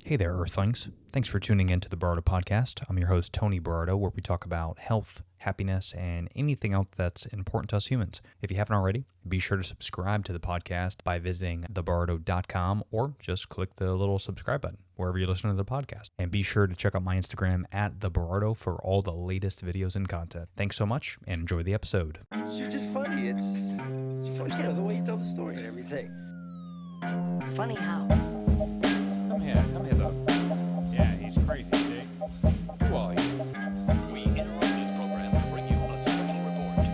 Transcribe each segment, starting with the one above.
Hey there, Earthlings. Thanks for tuning in to the Bardo Podcast. I'm your host, Tony Bardo, where we talk about health, happiness, and anything else that's important to us humans. If you haven't already, be sure to subscribe to the podcast by visiting thebardo.com or just click the little subscribe button wherever you listen to the podcast. And be sure to check out my Instagram at thebardo for all the latest videos and content. Thanks so much and enjoy the episode. You're just funny. It's funny, the way you tell the story and everything. Funny how? Come here though. Yeah, he's crazy, see? Who are you? We interrupt this program to bring you a special report.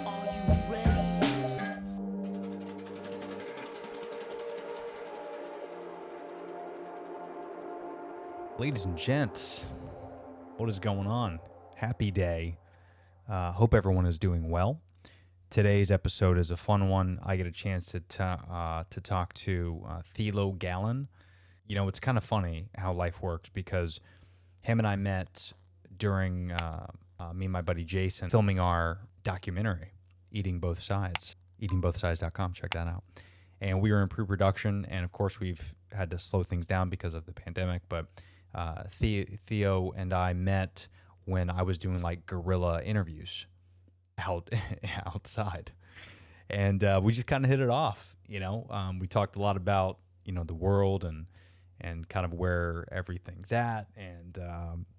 Are you ready? Ladies and gents, what is going on? Happy day. Hope everyone is doing well. Today's episode is a fun one. I get a chance to talk to Thilo Gallen. You know, it's kind of funny how life works because him and I met during me and my buddy Jason filming our documentary, Eating Both Sides, eatingbothsides.com. Check that out. And we were in pre-production, and of course we've had to slow things down because of the pandemic, but Theo and I met when I was doing like guerrilla interviews outside. And we just kind of hit it off, you know. We talked a lot about, you know, the world and kind of where everything's at and,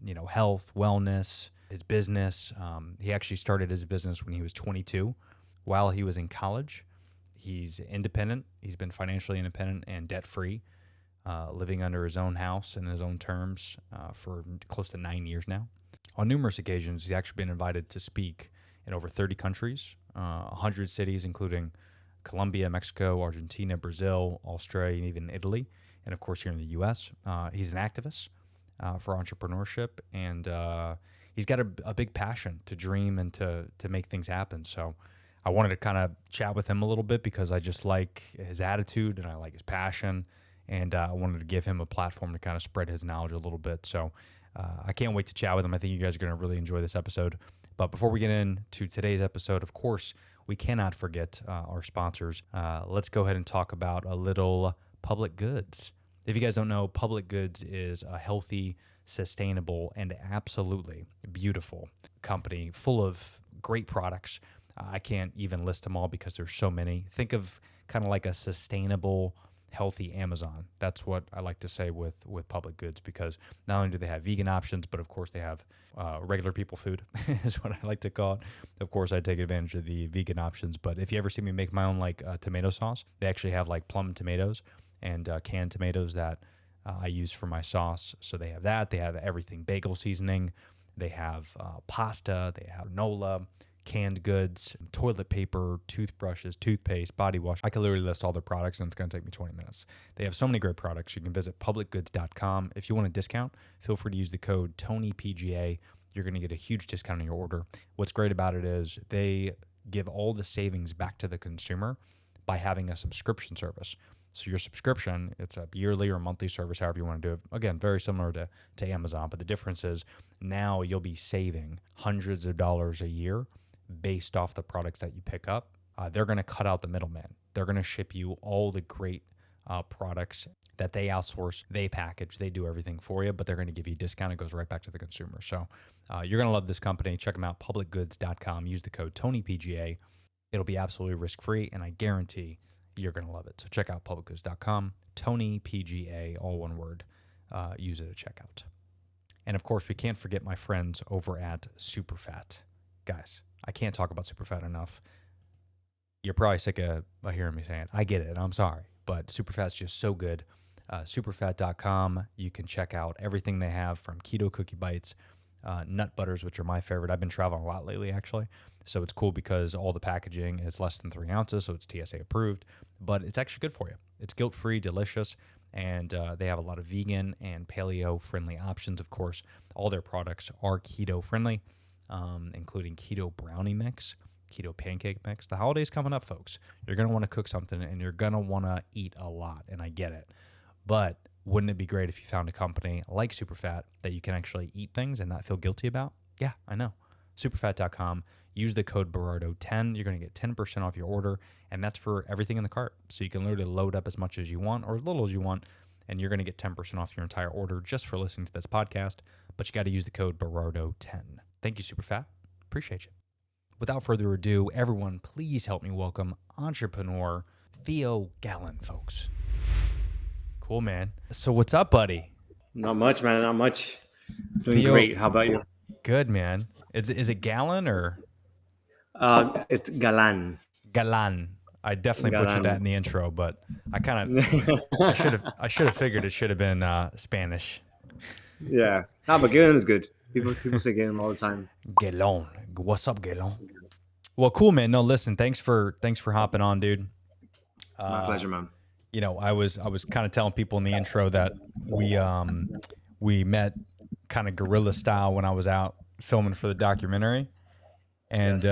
you know, health, wellness, his business. He actually started his business when he was 22 while he was in college. He's independent. He's been financially independent and debt-free, living under his own house and his own terms for close to 9 years now. On numerous occasions, he's actually been invited to speak in over 30 countries, 100 cities, including Colombia, Mexico, Argentina, Brazil, Australia, and even Italy. And of course, here in the U.S., he's an activist for entrepreneurship, and he's got a big passion to dream and to make things happen. So I wanted to kind of chat with him a little bit because I just like his attitude and I like his passion, and I wanted to give him a platform to kind of spread his knowledge a little bit. So I can't wait to chat with him. I think you guys are going to really enjoy this episode. But before we get into today's episode, of course, we cannot forget our sponsors. Let's go ahead and talk about a little Public Goods. If you guys don't know, Public Goods is a healthy, sustainable, and absolutely beautiful company full of great products. I can't even list them all because there's so many. Think of kind of like a sustainable, healthy Amazon. That's what I like to say with Public Goods, because not only do they have vegan options, but of course they have regular people food is what I like to call it. Of course, I take advantage of the vegan options, but if you ever see me make my own like tomato sauce, they actually have like plum tomatoes and canned tomatoes that I use for my sauce. So they have that. They have everything bagel seasoning. They have pasta. They have granola, canned goods, toilet paper, toothbrushes, toothpaste, body wash. I could literally list all their products and it's going to take me 20 minutes. They have so many great products. You can visit publicgoods.com. If you want a discount, feel free to use the code TonyPGA. You're going to get a huge discount on your order. What's great about it is they give all the savings back to the consumer by having a subscription service. So your subscription, it's a yearly or monthly service, however you want to do it. Again, very similar to Amazon, but the difference is now you'll be saving hundreds of dollars a year based off the products that you pick up. They're going to cut out the middleman. They're going to ship you all the great products that they outsource, they package, they do everything for you, but they're going to give you a discount. It goes right back to the consumer. So you're going to love this company. Check them out, publicgoods.com. Use the code TonyPGA. It'll be absolutely risk-free, and I guarantee you're going to love it. So check out publicgoods.com, TonyPGA, all one word. Use it at checkout. And of course, we can't forget my friends over at Superfat. Guys, I can't talk about Superfat enough. You're probably sick of hearing me saying it. I get it. I'm sorry. But Superfat's just so good. Superfat.com. You can check out everything they have, from keto cookie bites, nut butters, which are my favorite. I've been traveling a lot lately, actually. So it's cool because all the packaging is less than 3 ounces, so it's TSA approved. But it's actually good for you. It's guilt-free, delicious, and they have a lot of vegan and paleo-friendly options, of course. All their products are keto-friendly, including keto brownie mix, keto pancake mix. The holiday's coming up, folks. You're going to want to cook something, and you're going to want to eat a lot, and I get it. But wouldn't it be great if you found a company like Superfat that you can actually eat things and not feel guilty about? Yeah, I know. Superfat.com. Use the code Berardo10. You're going to get 10% off your order, and that's for everything in the cart. So you can literally load up as much as you want or as little as you want, and you're going to get 10% off your entire order just for listening to this podcast. But you got to use the code Berardo10. Thank you, Superfat. Appreciate you. Without further ado, everyone, please help me welcome entrepreneur Theo Gallen, folks. Cool, man. So what's up, buddy? Not much, man. Not much. Doing Theo- great. How about you? Good, man. Is it Gallen or It's Galan. Galan? I definitely butchered Galan. that in the intro, but I kind of I should have figured it should have been Spanish. Yeah. No, but Galen is good. People say Galen all the time. Galon. What's up, Galon? Well, cool, man. No, listen, thanks for hopping on, dude. My pleasure, man. You know, I was kind of telling people in the intro that we met kind of guerrilla style when I was out filming for the documentary. And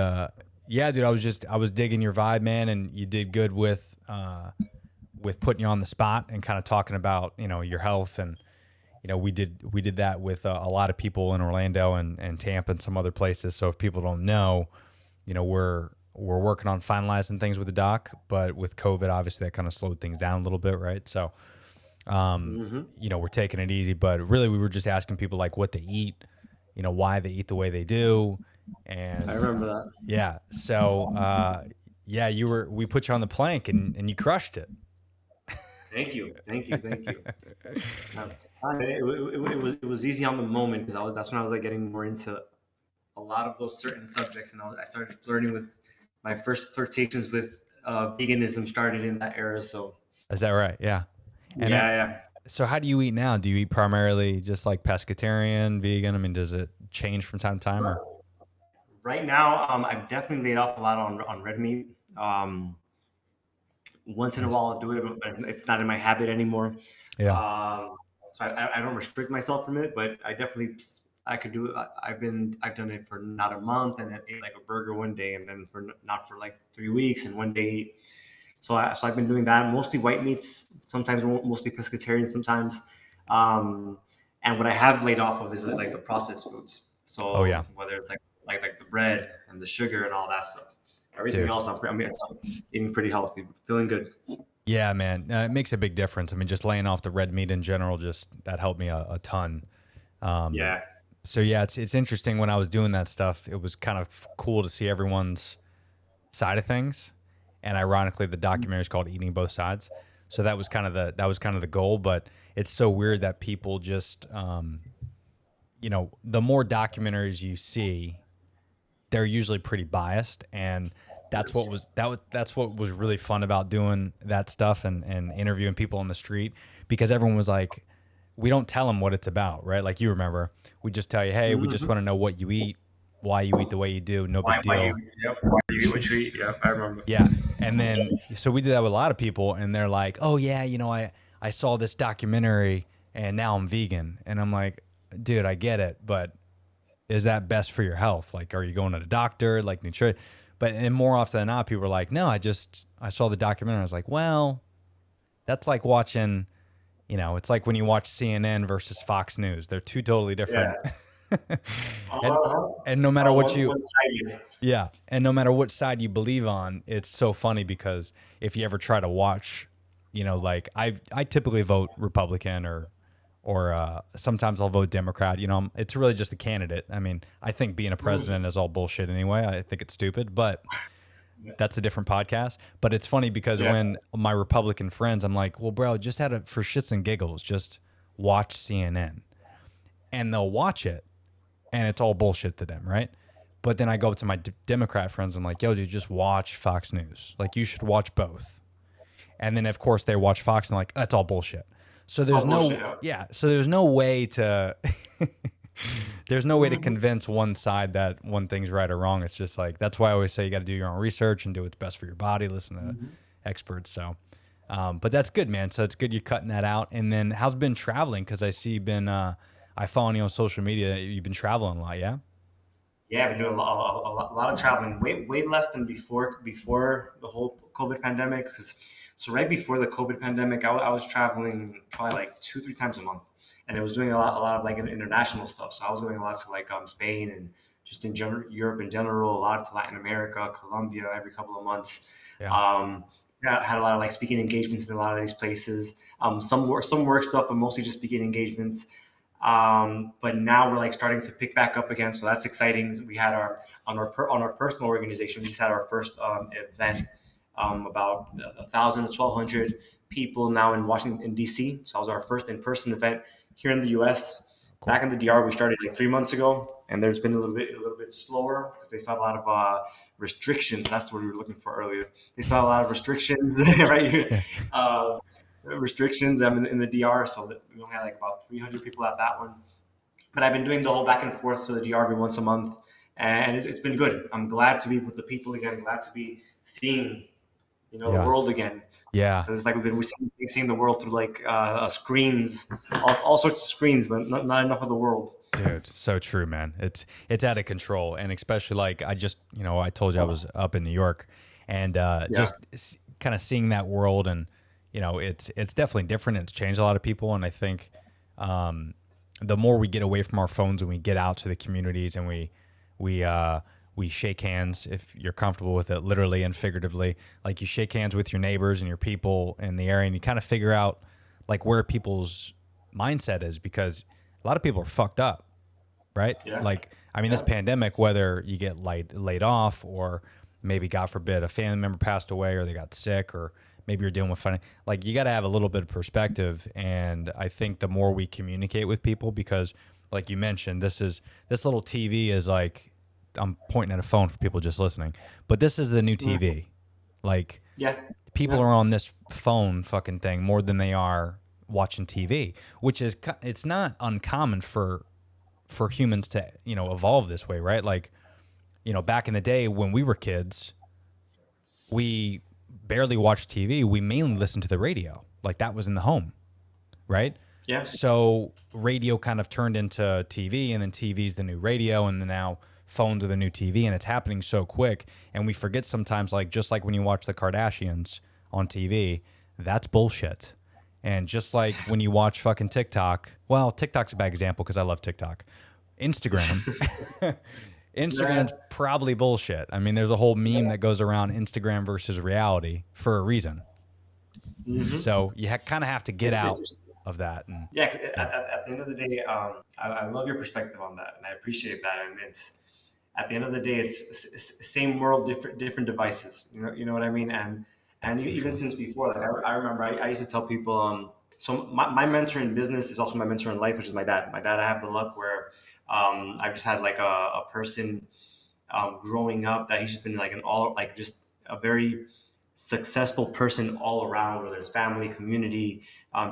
yeah, dude, I was digging your vibe, man, and you did good with putting you on the spot and kind of talking about, you know, your health. And you know, we did that with a lot of people in Orlando and Tampa and some other places. So if people don't know, you know, we're working on finalizing things with the doc, but with COVID, obviously that kind of slowed things down a little bit, right? So, you know, we're taking it easy, but really we were just asking people like what they eat, you know, why they eat the way they do. And I remember that. yeah, so yeah, we put you on the plank and you crushed it. Thank you. It was easy on the moment because that's when I was like getting more into a lot of those certain subjects, and I started flirting with my first flirtations with veganism started in that era. So Is that right? Yeah. And yeah. so how do you eat now? Do you eat primarily just like pescatarian, vegan? I mean, does it change from time to time? Or? Right now, I've definitely laid off a lot on red meat. Once in a while I'll do it, but it's not in my habit anymore. Yeah. So I don't restrict myself from it, but I could do it. I've done it for not a month, and I ate like a burger one day, and then not for like 3 weeks, and one day. So I've been doing that, mostly white meats, sometimes mostly pescatarian, sometimes. And what I have laid off of is like the processed foods. So whether it's like the bread and the sugar and all that stuff. Everything Dude. else, I'm eating pretty healthy, feeling good. Yeah, man, it makes a big difference. I mean, just laying off the red meat in general, that helped me a ton. Yeah. So yeah, it's interesting when I was doing that stuff. It was kind of cool to see everyone's side of things, and ironically, the documentary is called "Eating Both Sides." So that was kind of the goal. But it's so weird that people just, you know, the more documentaries you see, they're usually pretty biased, and that's what was really fun about doing that stuff and interviewing people on the street, because everyone was like, we don't tell them what it's about, right? Like you remember, we just tell you, hey, we just want to know what you eat, why you eat the way you do, no big deal. Why you eat what you eat? Yeah, I remember. Yeah, and then so we did that with a lot of people, and they're like, oh yeah, you know, I saw this documentary and now I'm vegan, and I'm like, dude, I get it, but is that best for your health? Like, are you going to the doctor, like nutrition? And more often than not, people are like, no, I saw the documentary. I was like, well, that's like watching, you know, it's like when you watch CNN versus Fox News. They're two totally different. And no matter what and no matter what side you believe on, it's so funny because if you ever try to watch, you know, like I typically vote Republican or sometimes I'll vote Democrat. You know, it's really just a candidate. I mean, I think being a president is all bullshit anyway. I think it's stupid, but that's a different podcast. But it's funny because when my Republican friends, I'm like, well, bro, just for shits and giggles, just watch CNN. And they'll watch it, and it's all bullshit to them, right? But then I go up to my Democrat friends, I'm like, yo, dude, just watch Fox News. Like, you should watch both. And then, of course, they watch Fox, and like, that's all bullshit. So there's so there's no way to convince one side that one thing's right or wrong. It's just like, that's why I always say you got to do your own research and do what's best for your body, listen to experts. So but that's good, man. So it's good you're cutting that out. And then how's been traveling? Because I see you've been I follow you on social media. You've been traveling a lot, yeah? Yeah, I've been doing a lot of traveling, way less than before the whole COVID pandemic. So right before the COVID pandemic, I was traveling probably like 2-3 times a month, and I was doing a lot of like international stuff. So I was going a lot to like Spain and just in general Europe in general, a lot to Latin America, Colombia every couple of months. Yeah, I had a lot of like speaking engagements in a lot of these places. some work stuff, but mostly just speaking engagements. But now we're like starting to pick back up again, so that's exciting. We had on our personal organization, we just had our first event, about 1,000 to 1,200 people now in Washington D.C. So that was our first in-person event here in the U.S. Back in the DR, we started like 3 months ago, and there's been a little bit slower because they saw a lot of restrictions. That's what we were looking for earlier. They saw a lot of restrictions, right here. Restrictions in the DR, so that we only had like about 300 people at that one. But I've been doing the whole back and forth to the DR every once a month, and it's been good. I'm glad to be with the people again. Glad to be seeing, the world again. Yeah. Because it's like we've been seeing the world through like screens, all sorts of screens, but not enough of the world. Dude, so true, man. It's out of control, and especially like I just, I told you I was up in New York, and just kind of seeing that world, and it's definitely different. It's changed a lot of people, and I think the more we get away from our phones and we get out to the communities and we shake hands, if you're comfortable with it, literally and figuratively, like you shake hands with your neighbors and your people in the area, and you kind of figure out like where people's mindset is, because a lot of people are fucked up, right? Yeah. Like, I mean, this pandemic, whether you get laid off, or maybe, God forbid, a family member passed away, or they got sick, or maybe you're dealing with like, you got to have a little bit of perspective. And I think the more we communicate with people, because like you mentioned, this little TV is like, I'm pointing at a phone for people just listening, but this is the new TV. Like, people are on this phone fucking thing more than they are watching TV, which is, it's not uncommon for humans to, evolve this way, right? Like, back in the day when we were kids, we barely watched TV. We mainly listened to the radio. Like, that was in the home, right? Yeah. So radio kind of turned into TV, and then TV's the new radio, and then now phones are the new TV, and it's happening so quick. And we forget sometimes, like, just like when you watch the Kardashians on TV, that's bullshit. And just like when you watch fucking TikTok, well, TikTok's a bad example because I love TikTok. Instagram's probably bullshit. I mean, there's a whole meme that goes around Instagram versus reality for a reason. Mm-hmm. So you kind of have to get out of that. And, At the end of the day, I love your perspective on that, and I appreciate that. And it's, at the end of the day, it's same world, different devices. You know what I mean? And even since before, like I remember I used to tell people, so my mentor in business is also my mentor in life, which is my dad. My dad, I have the luck where I've just had like a person growing up that he's just been like just a very successful person all around, whether it's family, community,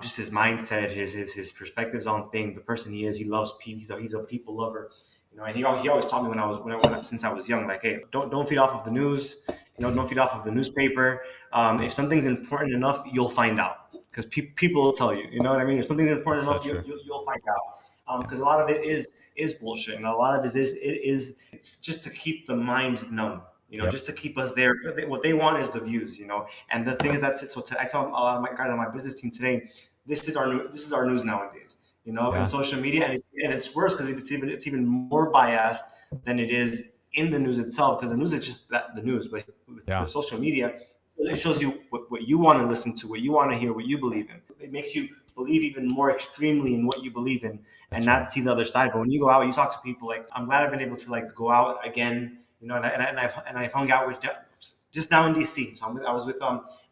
just his mindset, his perspectives on things, the person he is. He loves people. He's a people lover. And he always taught me since I was young, like, hey, don't feed off of the news. Don't feed off of the newspaper. If something's important enough, you'll find out, because people will tell you. You know what I mean? If something's important enough, you'll find out. Because a lot of it is bullshit, and a lot of it is it's just to keep the mind numb. Just to keep us there. What they want is the views. And the thing is I tell a lot of my guys on my business team today, this is our news nowadays. In social media, and it's worse because it's even more biased than it is in the news itself, because the news is just the news. But with social media, it shows you what you want to listen to, what you want to hear, what you believe in. It makes you believe even more extremely in what you believe in, and not see the other side. But when you go out, you talk to people. Like, I'm glad I've been able to like go out again, and I've hung out with just now in DC. So I was with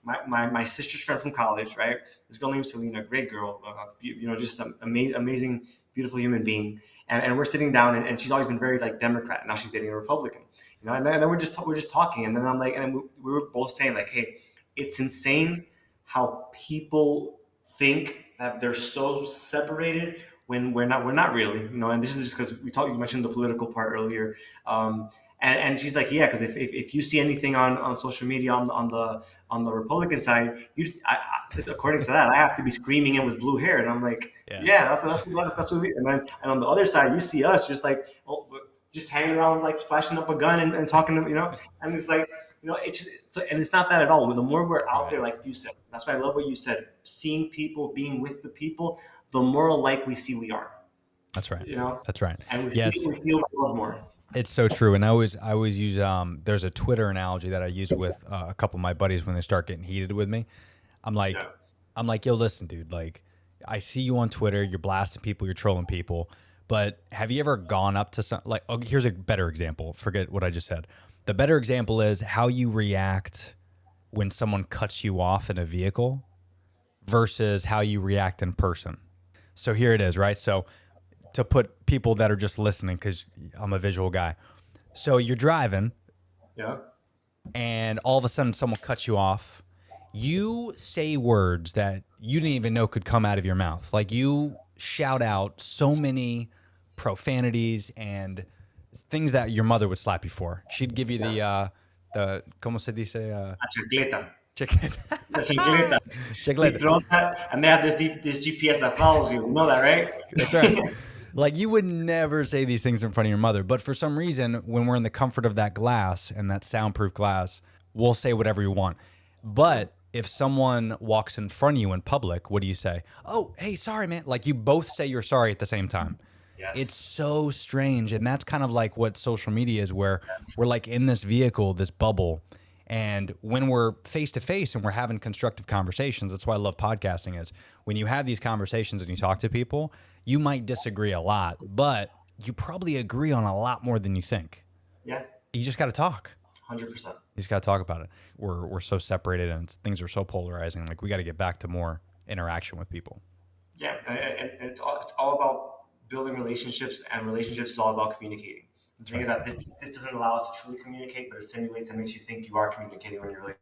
my sister's friend from college, right? This girl named Selena, great girl, just an amazing, beautiful human being. And we're sitting down, and she's always been very like Democrat. Now she's dating a Republican, and then we're just talking, and then I'm like, and we were both saying like, hey, it's insane how people think that they're so separated when we're not really, And this is just because you mentioned the political part earlier. And she's like, yeah, because if you see anything on social media on the Republican side, according to that, I have to be screaming in with blue hair, and I'm like, that's what we. And on the other side, you see us just like, just hanging around, like flashing up a gun and talking, and it's like, it's just, so, and it's not that at all. The more we're out there, like you said, that's why I love what you said. Seeing people, being with the people, the more alike we see we are. That's right. That's right. And we feel love more. It's so true. And I always use, there's a Twitter analogy that I use with a couple of my buddies when they start getting heated with me. I'm like, I'm like, yo, listen, dude, like, I see you on Twitter, you're blasting people, you're trolling people, but have you ever gone up to some, like, oh, here's a better example. Forget what I just said. The better example is how you react when someone cuts you off in a vehicle versus how you react in person. So here it is, right? So to put people that are just listening, because I'm a visual guy. So you're driving Yeah. and all of a sudden someone cuts you off. You say words that you didn't even know could come out of your mouth. Like you shout out so many profanities and things that your mother would slap you for. She'd give you the ¿cómo se dice? A chancleta. Chicken. A chancleta. You Chicleta. throw that, and they have this GPS that follows you. You know that, right? That's right. Like you would never say these things in front of your mother, but for some reason, when we're in the comfort of that glass and that soundproof glass, we'll say whatever we want. But if someone walks in front of you in public, what do you say? Oh, hey, sorry, man. Like you both say you're sorry at the same time. Yes. It's so strange. And that's kind of like what social media is, where we're like in this vehicle, this bubble. And when we're face to face and we're having constructive conversations, that's why I love podcasting is when you have these conversations and you talk to people, you might disagree a lot, but you probably agree on a lot more than you think. Yeah. You just got to talk. 100%. You just got to talk about it. We're so separated and things are so polarizing. Like we got to get back to more interaction with people. Yeah, and it's all about building relationships, and relationships is all about communicating. The thing is that this doesn't allow us to truly communicate, but it stimulates and makes you think you are communicating when you're really.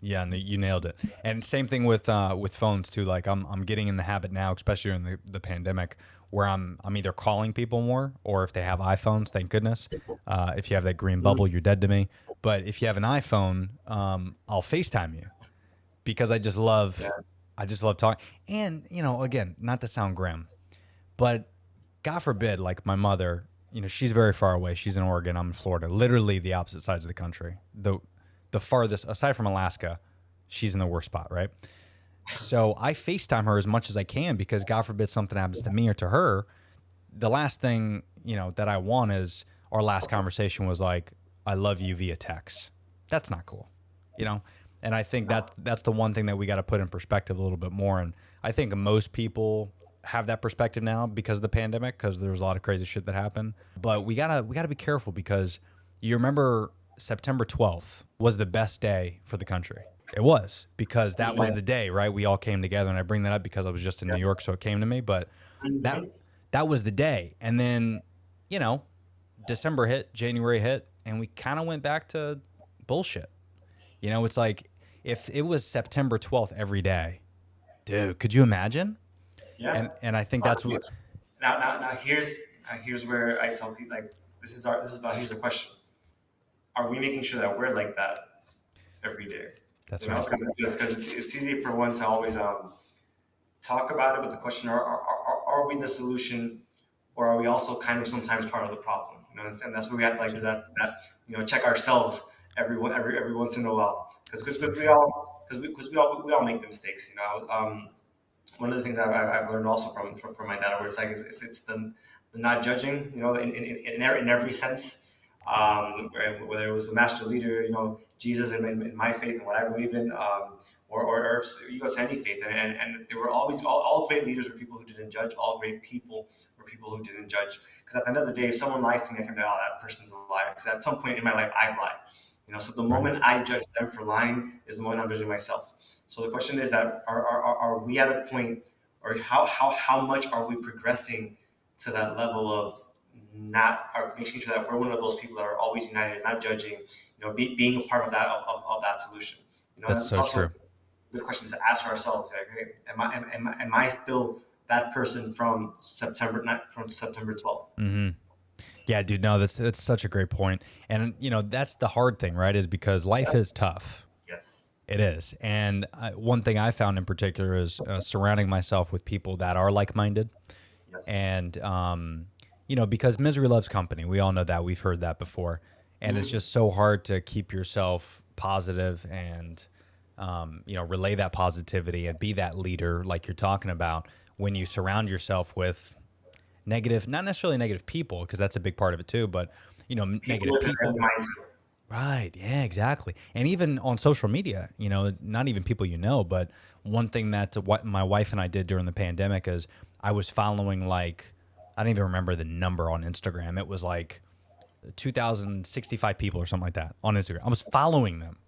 Yeah, and you nailed it. And same thing with phones too. Like I'm getting in the habit now, especially in the pandemic, where I'm either calling people more, or if they have iPhones, thank goodness. If you have that green bubble, you're dead to me. But if you have an iPhone, I'll FaceTime you because I just love talking. And again, not to sound grim, but God forbid, like my mother, she's very far away. She's in Oregon. I'm in Florida, literally the opposite sides of the country. The farthest, aside from Alaska, she's in the worst spot, right? So I FaceTime her as much as I can because God forbid something happens to me or to her. The last thing, that I want is our last conversation was like, I love you via text. That's not cool, And I think that's the one thing that we got to put in perspective a little bit more. And I think most people have that perspective now because of the pandemic, because there's a lot of crazy shit that happened. But we gotta be careful because you remember September 12th was the best day for the country. It was because that was the day, right? We all came together, and I bring that up because I was just in New York, so it came to me. But that was the day, and then December hit, January hit, and we kind of went back to bullshit. It's like if it was September 12th every day, dude, could you imagine? Yeah. And I think that's what. Now here's where I tell people, like, here's the question: are we making sure that we're like that every day? That's right. Because it's easy for one to always talk about it, but the question: are we the solution, or are we also kind of sometimes part of the problem? And that's where we have to like do that check ourselves every once in a while, because we all make the mistakes. One of the things I've learned also from my dad, where it's like it's the not judging, in every sense, whether it was the master leader, Jesus in my faith and what I believe in, or if you go to any faith, and there were always all great leaders were people who didn't judge. All great people were people who didn't judge. Because at the end of the day, if someone lies to me, I can be, oh, that person's a liar. Because at some point in my life, I've lied. So the moment I judge them for lying is the moment I'm judging myself. So the question is that are we at a point, or how much are we progressing to that level of making sure that we're one of those people that are always united, not judging, being a part of that solution. That's so true. A good question to ask ourselves: like, hey, am I still that person from September 12th? Mm-hmm. Yeah, dude, no, that's such a great point. And, that's the hard thing, right, is because life is tough. Yes. It is. And one thing I found in particular is surrounding myself with people that are like-minded. Yes. And, because misery loves company. We all know that. We've heard that before. And it's just so hard to keep yourself positive and, relay that positivity and be that leader like you're talking about when you surround yourself with negative, not necessarily negative people, because that's a big part of it too, but negative people. Right. Yeah, exactly. And even on social media, not even people but one thing that what my wife and I did during the pandemic is I was following like, I don't even remember the number on Instagram. It was like 2,065 people or something like that on Instagram. I was following them.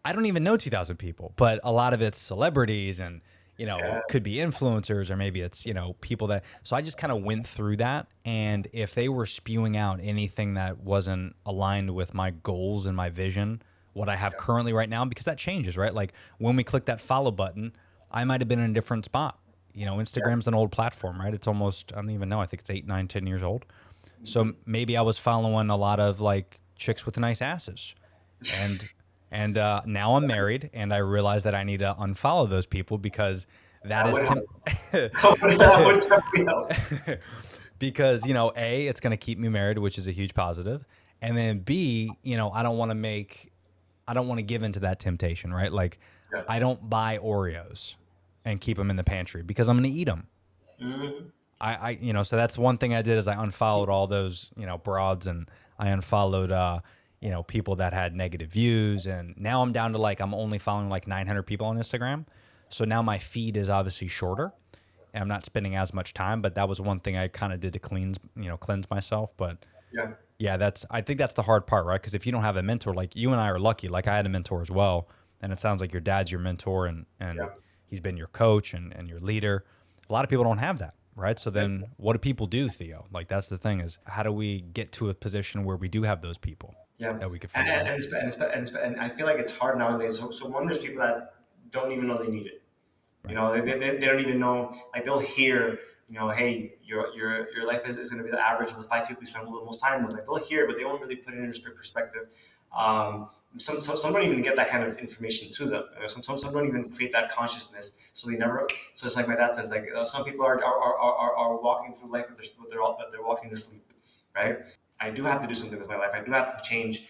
I don't even know 2,000 people, but a lot of it's celebrities and, it could be influencers or maybe it's, people that, so I just kind of went through that. And if they were spewing out anything that wasn't aligned with my goals and my vision, what I have currently right now, because that changes, right? Like when we click that follow button, I might've been in a different spot. Instagram's an old platform, right? It's almost, I don't even know. I think it's 8, 9, 10 years old. So maybe I was following a lot of like chicks with nice asses and now I'm married and I realize that I need to unfollow those people because that is because, A, it's going to keep me married, which is a huge positive. And then B, I don't want to give into that temptation, right? Like I don't buy Oreos and keep them in the pantry because I'm going to eat them. So that's one thing I did is I unfollowed all those, broads and I unfollowed, people that had negative views. And now I'm down to like, I'm only following like 900 people on Instagram. So now my feed is obviously shorter and I'm not spending as much time, but that was one thing I kind of did to cleanse myself. But yeah, I think that's the hard part, right? Because if you don't have a mentor, like you and I are lucky, like I had a mentor as well. And it sounds like your dad's your mentor and he's been your coach and your leader. A lot of people don't have that. Right. So then what do people do, Theo? Like, that's the thing is how do we get to a position where we do have those people that we can find and I feel like it's hard nowadays. So one, there's people that don't even know they need it. Right. They don't even know, like they'll hear, hey, your life is going to be the average of the 5 people you spend the most time with. Like they'll hear, but they won't really put it into perspective. Some don't even get that kind of information to them. Some don't even create that consciousness, so they never. So it's like my dad says, like some people are walking through life, but they're walking to sleep, right? I do have to do something with my life. I do have to change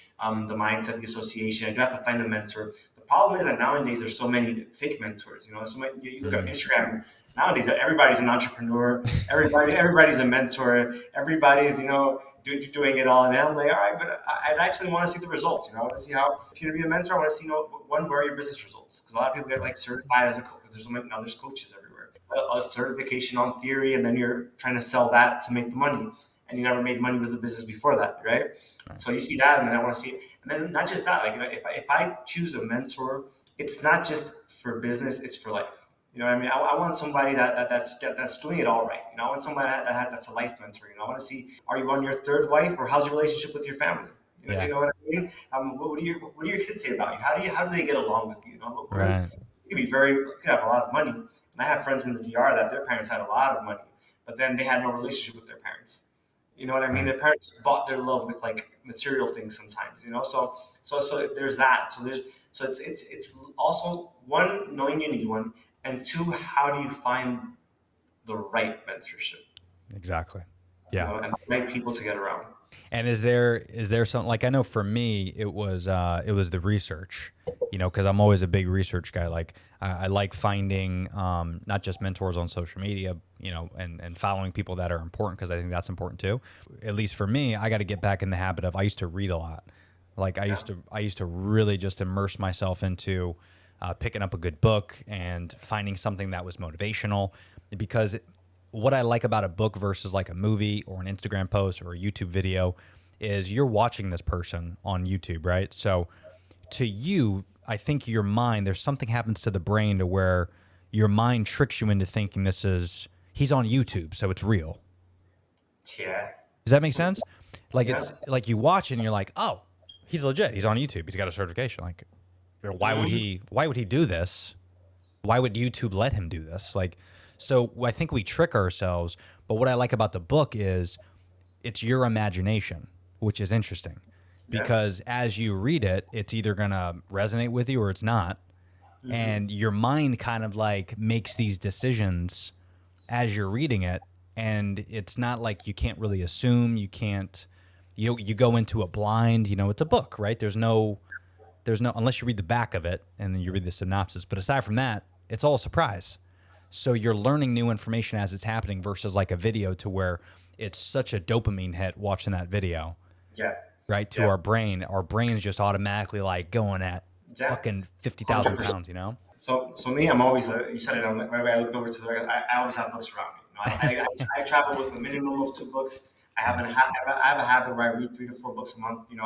the mindset, the association. I do have to find a mentor. The problem is that nowadays there's so many fake mentors. You look at Instagram nowadays. Everybody's an entrepreneur. Everybody's a mentor. Everybody's doing it all. And I'm like, all right, but I'd actually want to see the results. I want to see how, if you're going to be a mentor, I want to see, where are your business results? Because a lot of people get like certified as a coach, because there's coaches everywhere. A certification on theory, and then you're trying to sell that to make the money. And you never made money with the business before that, right? So you see that, and then I want to see it. And then not just that, like, if I choose a mentor, it's not just for business, it's for life. I mean? I want somebody that's doing it all right. I want somebody that's a life mentor. I want to see, are you on your 3rd wife, or how's your relationship with your family? You know what I mean? What do your kids say about you? How do they get along with you? Right. You could have a lot of money. And I have friends in the DR that their parents had a lot of money, but then they had no relationship with their parents. You know what I mean? Their parents bought their love with like material things sometimes. So there's that. So it's also, 1, knowing you need one. And 2, how do you find the right mentorship? Exactly. Yeah. And the right people to get around. And is there something, like, I know for me, it was the research, because I'm always a big research guy. Like I like finding, not just mentors on social media, and following people that are important, because I think that's important too. At least for me, I got to get back in the habit of, I used to read a lot. Like I used to really just immerse myself into, picking up a good book and finding something that was motivational, because what I like about a book versus like a movie or an Instagram post or a YouTube video is you're watching this person on YouTube, right? So to you, I think your mind, there's something happens to the brain to where your mind tricks you into thinking he's on YouTube, so it's real. Yeah. Does that make sense? Like it's like you watch it and you're like, oh, he's legit. He's on YouTube. He's got a certification. Like, why would he do this? Why would YouTube let him do this? Like, so I think we trick ourselves, but what I like about the book is it's your imagination, which is interesting, because as you read it, it's either going to resonate with you or it's not. Mm-hmm. And your mind kind of like makes these decisions as you're reading it. And it's not like you can't really assume, you go into it blind, it's a book, right? There's no, unless you read the back of it and then you read the synopsis, but aside from that, it's all a surprise. So you're learning new information as it's happening versus like a video to where it's such a dopamine hit watching that video. Yeah. right? To our brain's just automatically like going at Yeah. fucking 50,000 100%. pounds, you know? So me, I'm always, you said it, whenever I looked over to the right, I always have books around me. You know, I travel with a minimum of 2 books. I have a habit where I read 3 to 4 books a month. You know,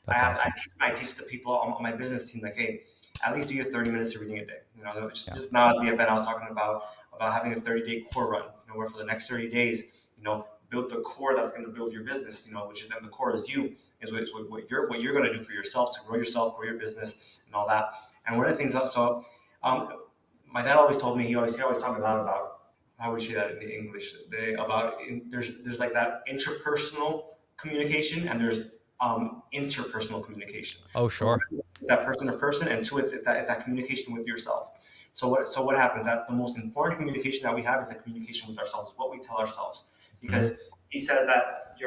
That's awesome. I teach the people on my business team, like, hey, at least do your 30 minutes of reading a day. You know, just now at the event I was talking about having a 30-day core run. You know, where for the next 30 days, you know, build the core that's going to build your business. You know, which is then the core is you, is what you're going to do for yourself to grow your business, and all that. And one of the things also, my dad always told me, he always taught me a lot about, how would you say that in the English? There's like that interpersonal communication, and there's interpersonal communication. Oh, sure. It's that person to person, and 2, it's that communication with yourself. So what happens? That the most important communication that we have is the communication with ourselves, what we tell ourselves. Because he says that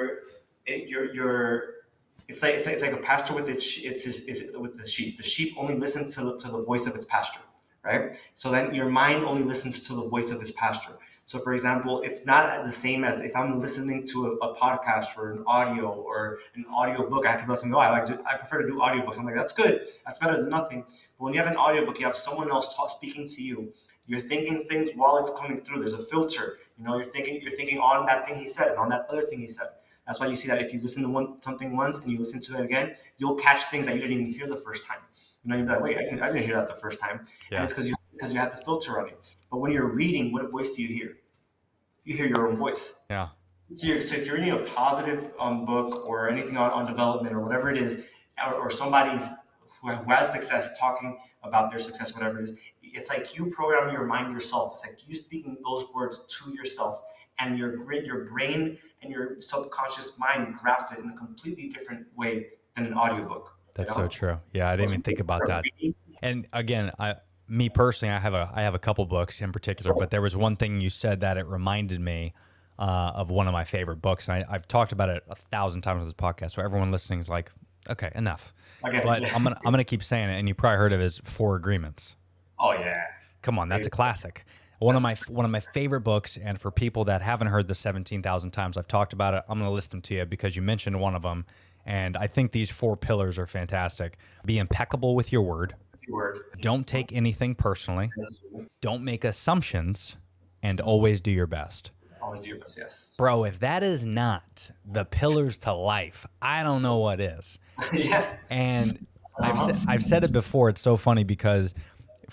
it's like a pastor with with the sheep. The sheep only listens to the voice of its pastor, right? So then your mind only listens to the voice of its pastor. So for example, it's not the same as if I'm listening to a podcast or an audio book. I have people tell me, I prefer to do audiobooks. I'm like, that's good. That's better than nothing. But when you have an audiobook, you have someone else speaking to you. You're thinking things while it's coming through. There's a filter. You know, you're thinking on that thing he said and on that other thing he said. That's why you see that if you listen to something once and you listen to it again, you'll catch things that you didn't even hear the first time. You know, you'll be like, wait, I didn't hear that the first time. Yeah. And it's because you have the filter running. But when you're reading, what voice do you hear? You hear your own voice. Yeah. So if you're reading a positive book or anything on development or whatever it is, or somebody's who has success talking about their success, whatever it is, it's like you program your mind yourself. It's like you speaking those words to yourself, and your brain and your subconscious mind grasp it in a completely different way than an audiobook. That's so true. Yeah, I didn't even think about that. And again, me personally, I have a couple books in particular, but there was one thing you said that it reminded me of one of my favorite books. And I've talked about it 1,000 times on this podcast, so everyone listening is like, okay, enough. Okay. But I'm gonna keep saying it, and you probably heard of it, is 4 Agreements. Oh yeah. Come on, that's a classic. One of my favorite books, and for people that haven't heard the 17,000 times I've talked about it, I'm going to list them to you because you mentioned one of them, and I think these 4 pillars are fantastic. Be impeccable with your word. Don't take anything personally. Don't make assumptions, and always do your best. Always do your best, yes. Bro, if that is not the pillars to life, I don't know what is. Yeah. And I've said it before. It's so funny because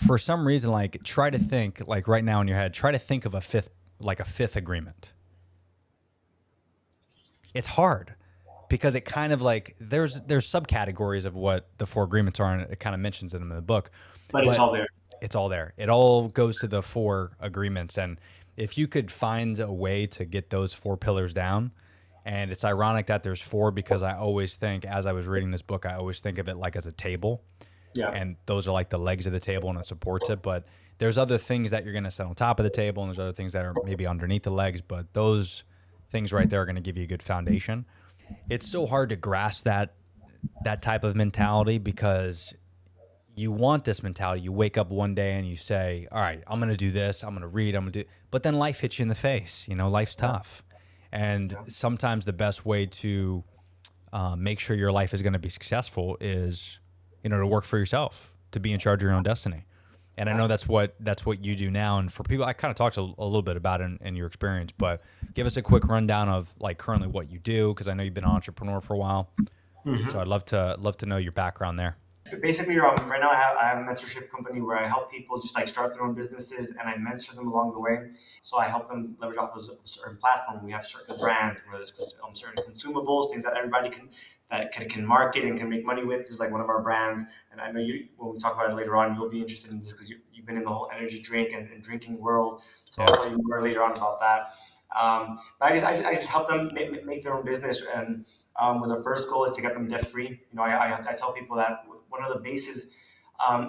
for some reason, like, try to think, like, right now in your head, try to think of a fifth agreement. It's hard because it kind of like there's subcategories of what the 4 agreements are, and it kind of mentions them in the book. But it's all there. It's all there. It all goes to the 4 agreements, and if you could find a way to get those 4 pillars down, and it's ironic that there's 4 because I always think, as I was reading this book, I always think of it like as a table. Yeah. And those are like the legs of the table, and it supports it. But there's other things that you're going to set on top of the table, and there's other things that are maybe underneath the legs. But those things right there are going to give you a good foundation. It's so hard to grasp that type of mentality because you want this mentality. You wake up one day and you say, all right, I'm going to do this. I'm going to read. I'm going to do. But then life hits you in the face. You know, life's tough. And sometimes the best way to make sure your life is going to be successful is, you know, to work for yourself, to be in charge of your own destiny. And I know that's what you do now. And for people, I kind of talked a little bit about it in your experience, but give us a quick rundown of like currently what you do, because I know you've been an entrepreneur for a while. Mm-hmm. So I'd love to know your background there. Basically, right now I have a mentorship company where I help people just like start their own businesses, and I mentor them along the way. So I help them leverage off of a certain platform. We have certain brands, where there's certain consumables, things that everybody can market and can make money with. This is like one of our brands. And I know when we talk about it later on, you'll be interested in this because you've been in the whole energy drink and drinking world. So I'll tell you more later on about that. But I just help them make their own business, and when their first goal is to get them debt free. You know, I tell people that one of the bases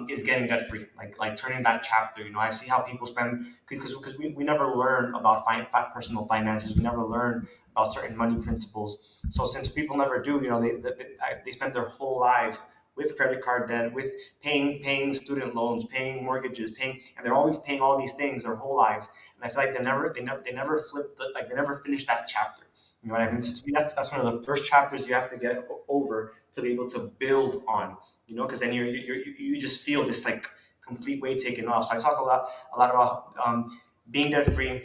is getting debt free, like turning that chapter. You know, I see how people spend because we never learn about personal finances. We never learn about certain money principles. So since people never do, you know, they spend their whole lives with credit card debt, with paying student loans, paying mortgages, and they're always paying all these things their whole lives. and I feel like they never flip they never finish that chapter. You know what I mean? So to me, that's one of the first chapters you have to get over to be able to build on. You know, because then you just feel this like complete weight taken off. So I talk a lot about being debt free,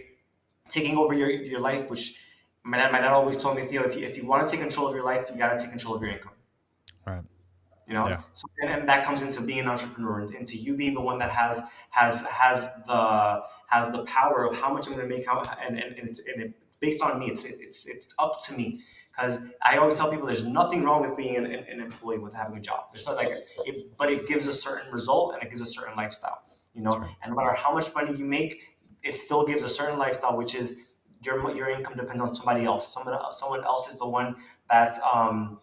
taking over your life, which my dad always told me, Theo, if you want to take control of your life, you got to take control of your income. Right. You know, Yeah. so and that comes into being an entrepreneur, into you being the one that has the power of how much I'm going to make, and it's based on me. It's up to me, because I always tell people there's nothing wrong with being an employee, with having a job. There's not but it gives a certain result and it gives a certain lifestyle. You know, right. and no matter how much money you make, it still gives a certain lifestyle, which is your income depends on somebody else. Someone else is the one that's how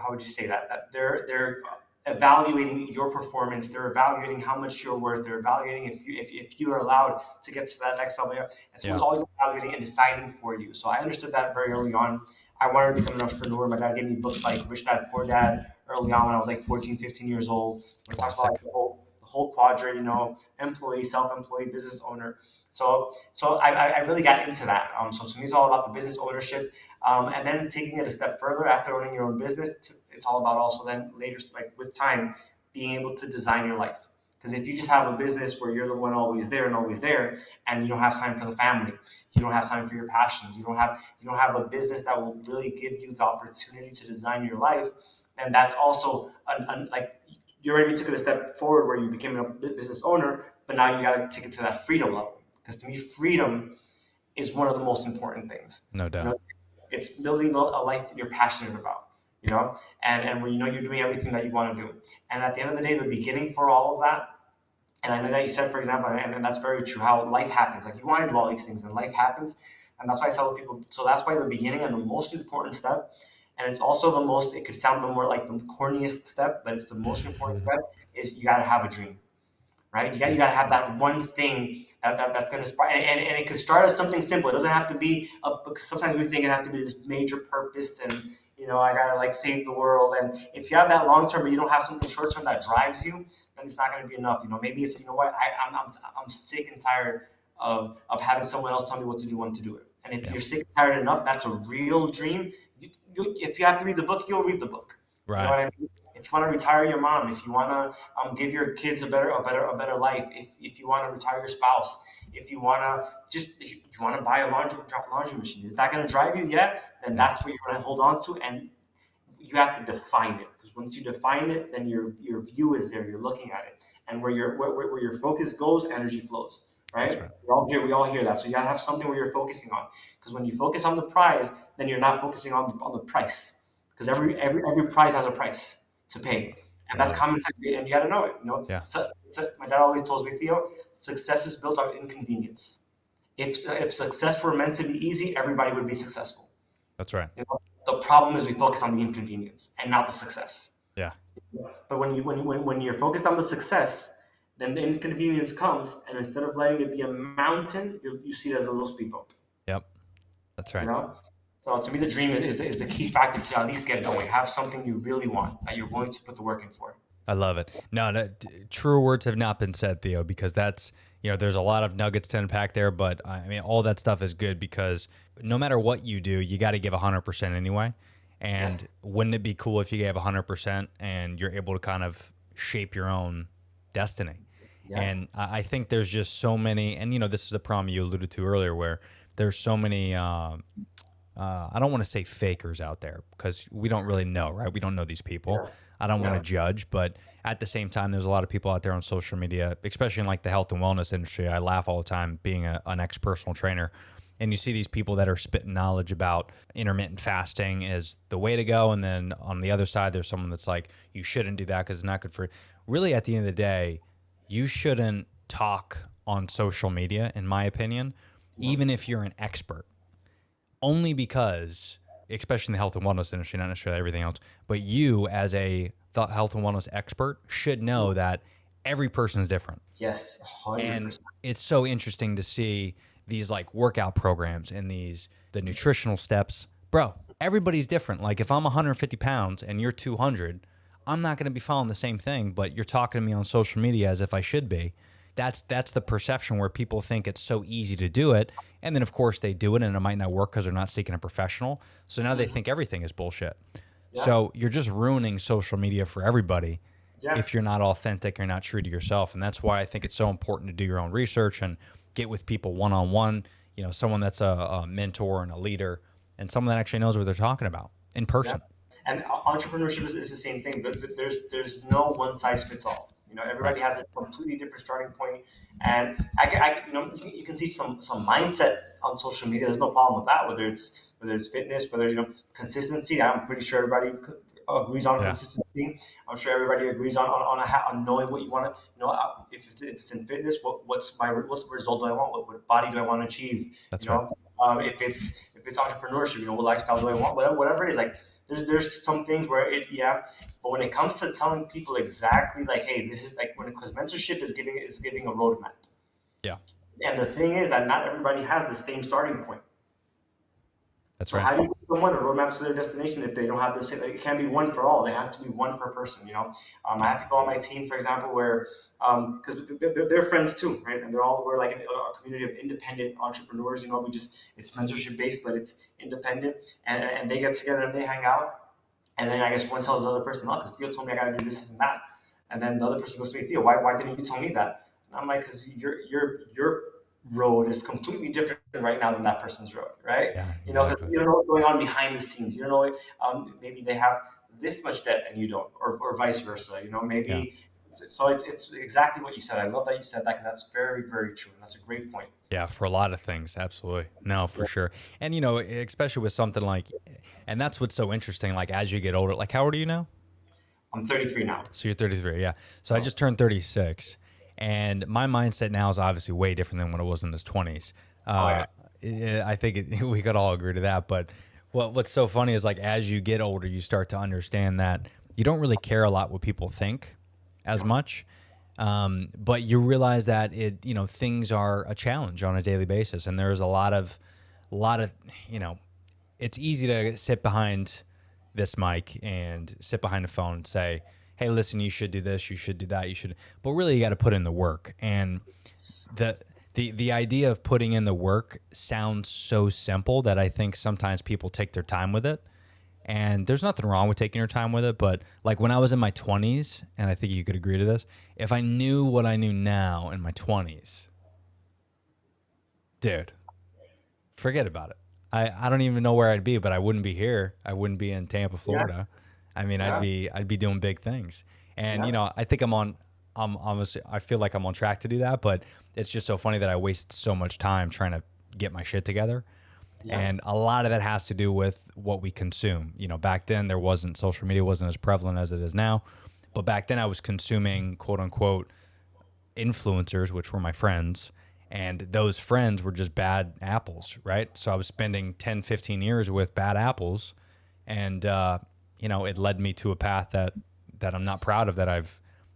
would you say that they're evaluating your performance. They're evaluating how much you're worth. They're evaluating if you are allowed to get to that next level. And someone's always evaluating and deciding for you. So I understood that very early on. I wanted to become an entrepreneur. My dad gave me books like Rich Dad Poor Dad early on when I was like 14, 15 years old. We talked about the whole quadrant, you know, employee, self-employed, business owner. So I really got into that. So to me, it's all about the business ownership. And then taking it a step further after owning your own business, it's all about also then later, like with time, being able to design your life. Because if you just have a business where you're the one always there, and you don't have time for the family, you don't have time for your passions, you don't have a business that will really give you the opportunity to design your life, then that's also like you already took it a step forward where you became a business owner, but now you got to take it to that freedom level. Because to me, freedom is one of the most important things. No doubt. You know, it's building a life that you're passionate about, you know, and where you know you're doing everything that you want to do. And at the end of the day, the beginning for all of that, and I know that you said, for example, and that's very true, how life happens. Like you want to do all these things and life happens. And that's why I tell people, so that's why the beginning and the most important step, and it's also the most, it could sound the more like the corniest step, but it's the most important step, is you got to have a dream. Right, you got to have that one thing that's going to spark, and it could start as something simple. It doesn't have to be because sometimes we think it has to be this major purpose, and you know, I gotta like save the world. And if you have that long term, but you don't have something short term that drives you, then it's not going to be enough. You know, maybe it's, you know what, I'm sick and tired of having someone else tell me what to do, when to do it. And if you're sick and tired enough, that's a real dream. If you have to read the book, you'll read the book. Right. You know what I mean? If you want to retire your mom, if you want to give your kids a better life, if you want to retire your spouse, if you want to buy a laundry machine, is that going to drive you? Yeah, then that's what you're going to hold on to, and you have to define it, because once you define it, then your view is there. You're looking at it, and where your focus goes, energy flows. Right? We all hear that. So you got to have something where you're focusing on, because when you focus on the prize, then you're not focusing on the price, because every prize has a price to pay, and that's common sense, and you got to know it. You know, so my dad always tells me, Theo, success is built on inconvenience. If success were meant to be easy, everybody would be successful. That's right. You know, the problem is we focus on the inconvenience and not the success. Yeah. But when you're focused on the success, then the inconvenience comes, and instead of letting it be a mountain, you see it as a little speed bump. Yep. That's right. You know? So to me, the dream is the key factor to at least get going. Have something you really want that you're willing to put the work in for. I love it. No, truer words have not been said, Theo, because that's, you know, there's a lot of nuggets to unpack there, but I mean, all that stuff is good, because no matter what you do, you got to give 100% anyway. And wouldn't it be cool if you gave 100% and you're able to kind of shape your own destiny? Yeah. And I think there's just so many, and you know, this is the problem you alluded to earlier, where there's so many, I don't want to say fakers out there, because we don't really know, right? We don't know these people. Yeah. I don't want to judge, but at the same time, there's a lot of people out there on social media, especially in like the health and wellness industry. I laugh all the time being an ex-personal trainer, and you see these people that are spitting knowledge about intermittent fasting is the way to go. And then on the other side, there's someone that's like, you shouldn't do that because it's not good for you. Really, at the end of the day, you shouldn't talk on social media, in my opinion, even if you're an expert. Only because, especially in the health and wellness industry, not necessarily everything else, but you as a health and wellness expert should know that every person is different. Yes, 100%. And it's so interesting to see these like workout programs and the nutritional steps. Bro, everybody's different. Like if I'm 150 pounds and you're 200, I'm not going to be following the same thing, but you're talking to me on social media as if I should be. that's the perception where people think it's so easy to do it, and then of course they do it and it might not work because they're not seeking a professional. So now they think everything is bullshit. Yeah. So you're just ruining social media for everybody Yeah. if you're not authentic, you're not true to yourself. And that's why I think it's so important to do your own research and get with people one-on-one, you know, someone that's a mentor and a leader and someone that actually knows what they're talking about in person. And entrepreneurship is the same thing. There's no one size fits all. You know, everybody has a completely different starting point, and you can teach some mindset on social media. There's no problem with that. Whether it's fitness, whether consistency. I'm pretty sure everybody agrees on consistency. I'm sure everybody agrees on knowing what you want to. If it's in fitness, what's the result do I want? What body do I want to achieve? That's If it's entrepreneurship, what lifestyle do I want? Whatever it is, like there's some things where but when it comes to telling people exactly like, hey, this is like because mentorship is giving a roadmap. Yeah. And the thing is that not everybody has the same starting point. That's So right. how do you give someone a roadmap to their destination if they don't have the same? Like, it can't be one for all. It has to be one per person. I have people on my team, for example, where because they're friends too, right? And we're like a community of independent entrepreneurs. It's mentorship based, but it's independent, and they get together and they hang out. And then I guess one tells the other person, oh, because Theo told me I got to do this and that. And then the other person goes to me, Theo, why didn't you tell me that? And I'm like, because your road is completely different right now than that person's road, right? Yeah, Because exactly. you don't know what's going on behind the scenes. You don't know, maybe they have this much debt and you don't, or vice versa. Maybe. Yeah. So it's exactly what you said. I love that you said that because that's very, very true. And that's a great point. Yeah, for a lot of things, absolutely. No, for sure. And especially with something like, and that's what's so interesting. Like as you get older, like how old are you now? I'm 33 now. So you're 33, yeah. So I just turned 36, and my mindset now is obviously way different than when it was in his 20s. I think we could all agree to that. But what's so funny is like as you get older, you start to understand that you don't really care a lot what people think as much. But you realize that things are a challenge on a daily basis, and there's a lot of it's easy to sit behind this mic and sit behind a phone and say, hey, listen, you should do this, you should do that, but really you got to put in the work. And the idea of putting in the work sounds so simple that I think sometimes people take their time with it. And there's nothing wrong with taking your time with it, but like when I was in my 20s, and I think you could agree to this, if I knew what I knew now in my 20s, dude, forget about it. I don't even know where I'd be, but I wouldn't be here. I wouldn't be in Tampa, Florida. I mean, I'd be doing big things. And I think I'm obviously, I feel like I'm on track to do that, but it's just so funny that I waste so much time trying to get my shit together. Yeah. And a lot of that has to do with what we consume. Back then social media wasn't as prevalent as it is now, but back then I was consuming quote unquote influencers, which were my friends, and those friends were just bad apples, right? So I was spending 10, 15 years with bad apples, and it led me to a path that I'm not proud of, that I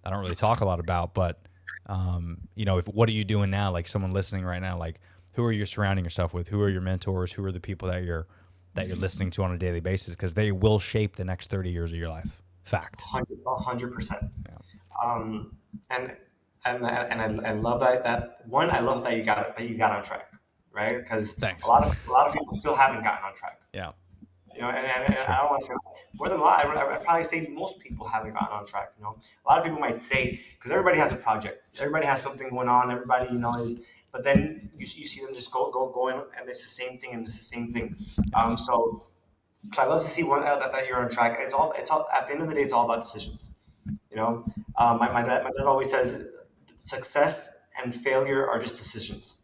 don't really talk a lot about, but what are you doing now? Like someone listening right now, like who are you surrounding yourself with? Who are your mentors? Who are the people that you're listening to on a daily basis? Because they will shape the next 30 years of your life. Fact. 100%. Yeah. And I love that one. I love that you got on track, right? Because a lot of people still haven't gotten on track. Yeah. And I don't want to say more than a lot. I probably say most people haven't gotten on track. A lot of people might say, because everybody has a project, everybody has something going on, everybody is. But then you see them just going, and it's the same thing, and it's the same thing. So I love to see that you're on track. It's all at the end of the day, it's all about decisions. My dad always says, success and failure are just decisions.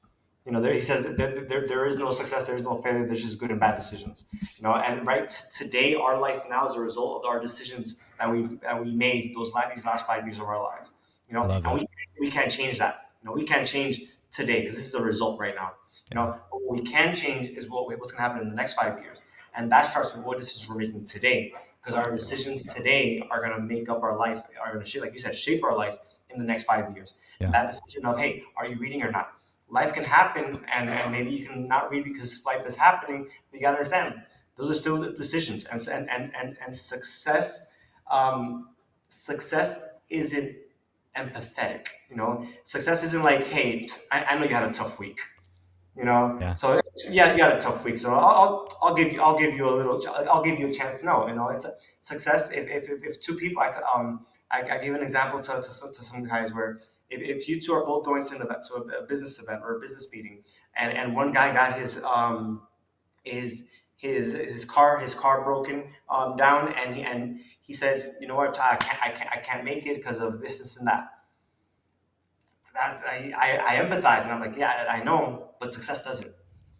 He says that there is no success, there is no failure, there's just good and bad decisions. And right today, our life now is a result of our decisions that we made these last 5 years of our lives. And we can't change that. We can't change today because this is the result right now. But what we can change is what's going to happen in the next 5 years, and that starts with what decisions we're making today. Because our decisions today are going to make up our life, are going to shape, like you said, shape our life in the next 5 years. Yeah. And that decision of, hey, are you reading or not? Life can happen, and maybe you can not read because life is happening. But you got to understand, those are still decisions, and success. Success isn't empathetic. You know, success isn't like, hey, I know you had a tough week. You know, Yeah. so yeah, you had a tough week. So I'll give you a little, I'll give you a chance. No, you know, it's a success. If two people, I give an example to some guys where if you two are both going to an event, to a business event or a business meeting, and one guy got his his car broken down, and he said, you know what, I can't make it because of this and that. That I empathize, and I'm like, yeah, I know, but success doesn't.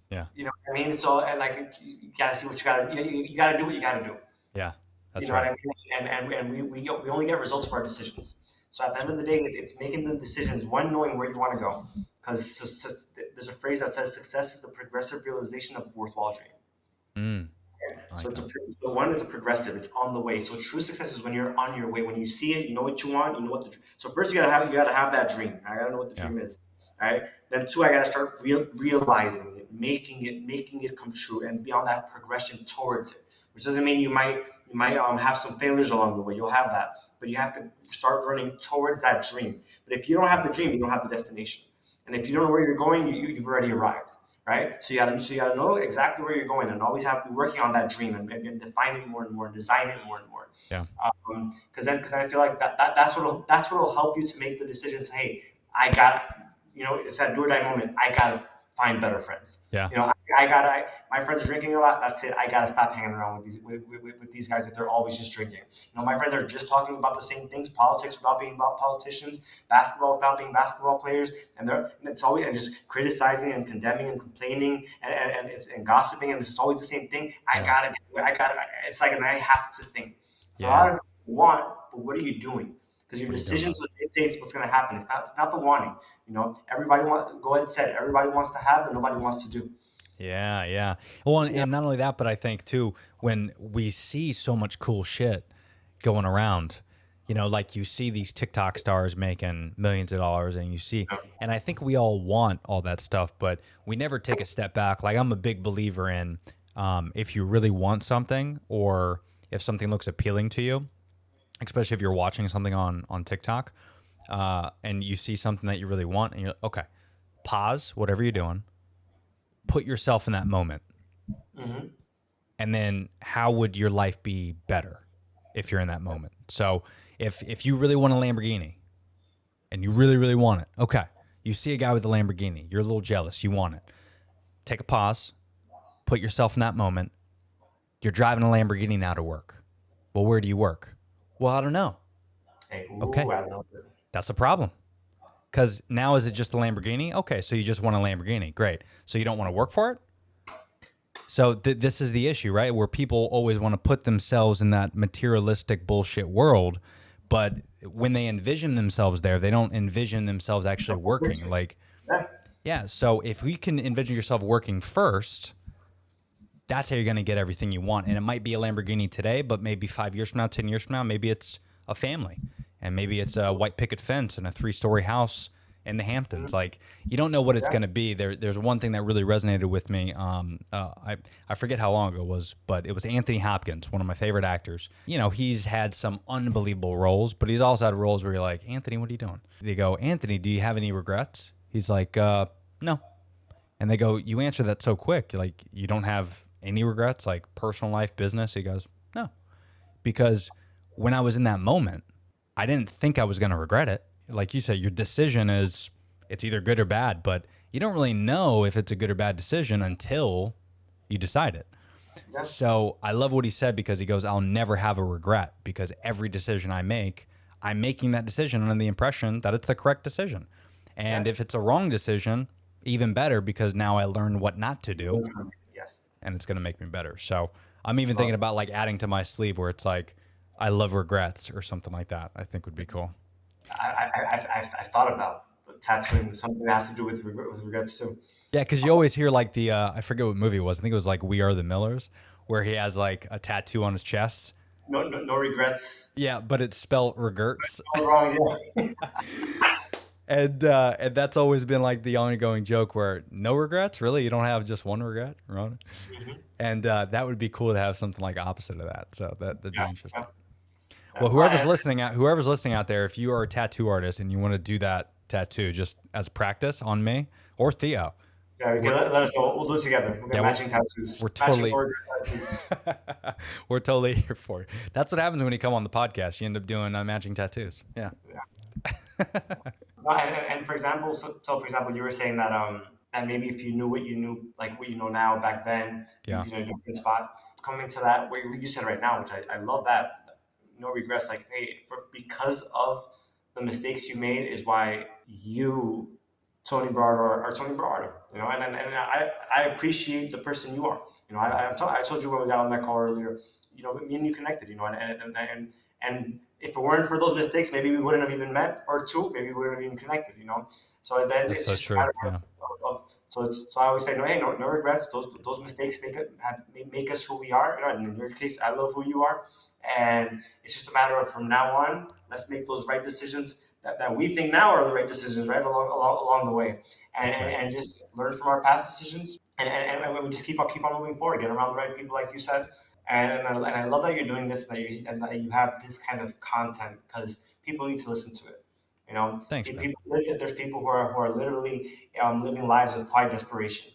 Yeah. You know what I mean? So, and like, you gotta see what you gotta, you gotta do what you gotta do. Yeah. That's You know right. what I mean? And we only get results for our decisions. So at the end of the day, it's making the decisions, one, knowing where you want to go. Because there's a phrase that says success is the progressive realization of a worthwhile dream. Mm, I So like that. so one is a progressive; it's on the way. So true success is when you're on your way. When you see it, you know what you want. You know what the. So first, you gotta have that dream. I gotta know what the Yeah. dream is. All right. Then two, I gotta start realizing it, making it come true, and be on that progression towards it. Which doesn't mean you might have some failures along the way. You'll have that, but you have to start running towards that dream. But if you don't have the dream, you don't have the destination. And if you don't know where you're going, you've already arrived, right? So you gotta know exactly where you're going, and always have to be working on that dream, and maybe define it more and more, design it more and more. Yeah. Because then I feel like that's what'll help you to make the decisions. Hey, I got, you know, it's that do or die moment. I gotta find better friends. Yeah. You know, my friends are drinking a lot. That's it. I gotta stop hanging around with these guys if they're always just drinking. You know, my friends are just talking about the same things: politics without being about politicians, basketball without being basketball players, and it's always and just criticizing and condemning and complaining and gossiping, and it's always the same thing. I gotta. It's like, and I have to think. So a lot of people want, but what are you doing? Because your decisions will dictate what's going to happen. It's not the wanting. You know, everybody wants. Go ahead and say it. Everybody wants to have, but nobody wants to do. Yeah, yeah. Well, and not only that, but I think too, when we see so much cool shit going around, you know, like you see these TikTok stars making millions of dollars, and you see, and I think we all want all that stuff, but we never take a step back. Like, I'm a big believer in if you really want something, or if something looks appealing to you, especially if you're watching something on TikTok, and you see something that you really want, and you're okay, pause whatever you're doing, put yourself in that moment, and then how would your life be better if you're in that moment? So if you really want a Lamborghini, and you really, really want it, okay, you see a guy with a Lamborghini, you're a little jealous, you want it, take a pause, put yourself in that moment. You're driving a Lamborghini now to work. Well, where do you work? Well, I don't know. Hey, Okay. I love it. That's a problem. Because now, is it just a Lamborghini? Okay, so you just want a Lamborghini. Great. So you don't want to work for it? So this is the issue, right? Where people always want to put themselves in that materialistic bullshit world, but when they envision themselves there, they don't envision themselves actually working. Like, Yeah. yeah, so if you can envision yourself working first, that's how you're going to get everything you want. And it might be a Lamborghini today, but maybe 5 years from now, 10 years from now, maybe it's a family, and maybe it's a white picket fence and a 3-story house in the Hamptons. Like, you don't know what it's going to be. There's one thing that really resonated with me. I forget how long ago it was, but it was Anthony Hopkins, one of my favorite actors. You know, he's had some unbelievable roles, but he's also had roles where you're like, Anthony, what are you doing? They go, Anthony, do you have any regrets? He's like, no. And they go, you answer that so quick. You're like, you don't have any regrets, like personal life, business? He goes, no. Because when I was in that moment, I didn't think I was going to regret it. Like you said, your decision is, it's either good or bad, but you don't really know if it's a good or bad decision until you decide it. Yeah. So I love what he said, because he goes, I'll never have a regret, because every decision I make, I'm making that decision under the impression that it's the correct decision. And if it's a wrong decision, even better, because now I learn what not to do. Yes. And it's going to make me better. So I'm even thinking about like adding to my sleeve where it's like, I love regrets or something like that. I think would be cool. I've thought about tattooing something that has to do with regrets too. Yeah, because you always hear like the, I forget what movie it was. I think it was like We Are the Millers, where he has like a tattoo on his chest. No regrets. Yeah, but it's spelled regrets. All wrong. Yeah. And that's always been like the ongoing joke, where no regrets? Really? You don't have just one regret? Right? And that would be cool to have something like opposite of that. So that'd be interesting. Well, whoever's listening out there, if you are a tattoo artist and you want to do that tattoo just as practice on me or Theo, Yeah, okay, let us know. We'll do it together. We'll get matching tattoos. we're Matching totally- burger tattoos. we're totally here for it. That's what happens when you come on the podcast. You end up doing matching tattoos. Yeah. And for example, so for example, you were saying that that maybe if you knew what you knew, like what you know now back then, Yeah. you'd be in a different spot. Coming to that, what you said right now, which I love that. No regrets. Like, hey, because of the mistakes you made is why you, Tony Berardo, are Tony Berardo. You know, and I appreciate the person you are. You know, I told you when we got on that call earlier. You know, me and you connected. You know, and if it weren't for those mistakes, maybe we wouldn't have even met, or two, maybe we wouldn't have even connected. You know, so then That's it's so just a true. matter Yeah. so I always say, no regrets. Those mistakes make us who we are. You know, and in your case, I love who you are, and it's just a matter of from now on, let's make those right decisions that we think now are the right decisions, right along the way, and just learn from our past decisions, and we just keep on moving forward, get around the right people, like you said, and I love that you're doing this and that you have this kind of content because people need to listen to it. You know, Thanks, man. there's people who are literally living lives of quiet desperation.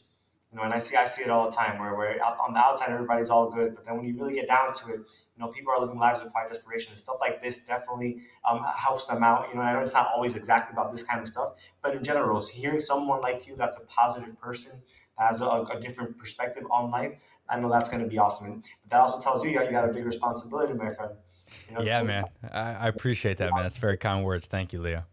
You know, and I see it all the time where on the outside everybody's all good, but then when you really get down to it, you know, people are living lives of quiet desperation, and stuff like this definitely helps them out. You know, I know it's not always exactly about this kind of stuff, but in general, hearing someone like you that's a positive person, that has a different perspective on life, I know that's going to be awesome. But that also tells you you got a big responsibility, my friend. You know, Yeah, man. I appreciate that, man. That's very kind words. Thank you, Leo.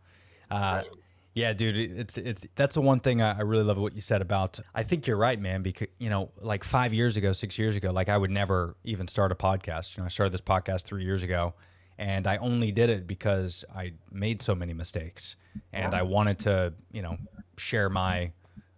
Yeah, dude, it's that's the one thing I really love what you said about. I think you're right, man, because, you know, like 5 years ago, 6 years ago, like I would never even start a podcast. You know, I started this podcast 3 years ago, and I only did it because I made so many mistakes, and I wanted to, you know, share my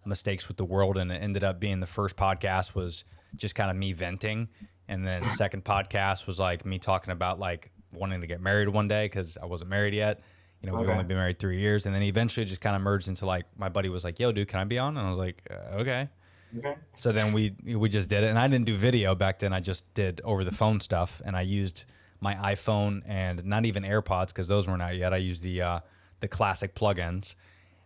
mistakes with the world, and it ended up being the first podcast was just kind of me venting, and then the second podcast was like me talking about like wanting to get married one day because I wasn't married yet. You know, we've only been married 3 years, and then eventually just kind of merged into like my buddy was like, "Yo, dude, can I be on?" And I was like, "Okay." Okay. So then we just did it, and I didn't do video back then. I just did over the phone stuff, and I used my iPhone and not even AirPods because those weren't out yet. I used the classic plugins,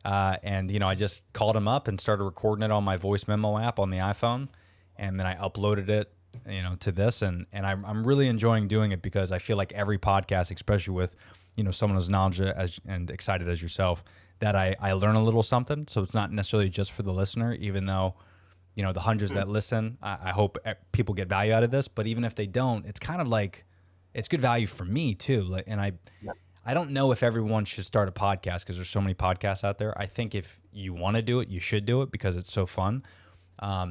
and you know, I just called him up and started recording it on my voice memo app on the iPhone, and then I uploaded it, you know, to this, and I'm really enjoying doing it because I feel like every podcast, especially with, you know, someone as knowledgeable and excited as yourself, that I learn a little something. So it's not necessarily just for the listener, even though, you know, the hundreds that listen, I hope people get value out of this. But even if they don't, it's kind of like, it's good value for me too. Like, and I don't know if everyone should start a podcast because there's so many podcasts out there. I think if you want to do it, you should do it because it's so fun.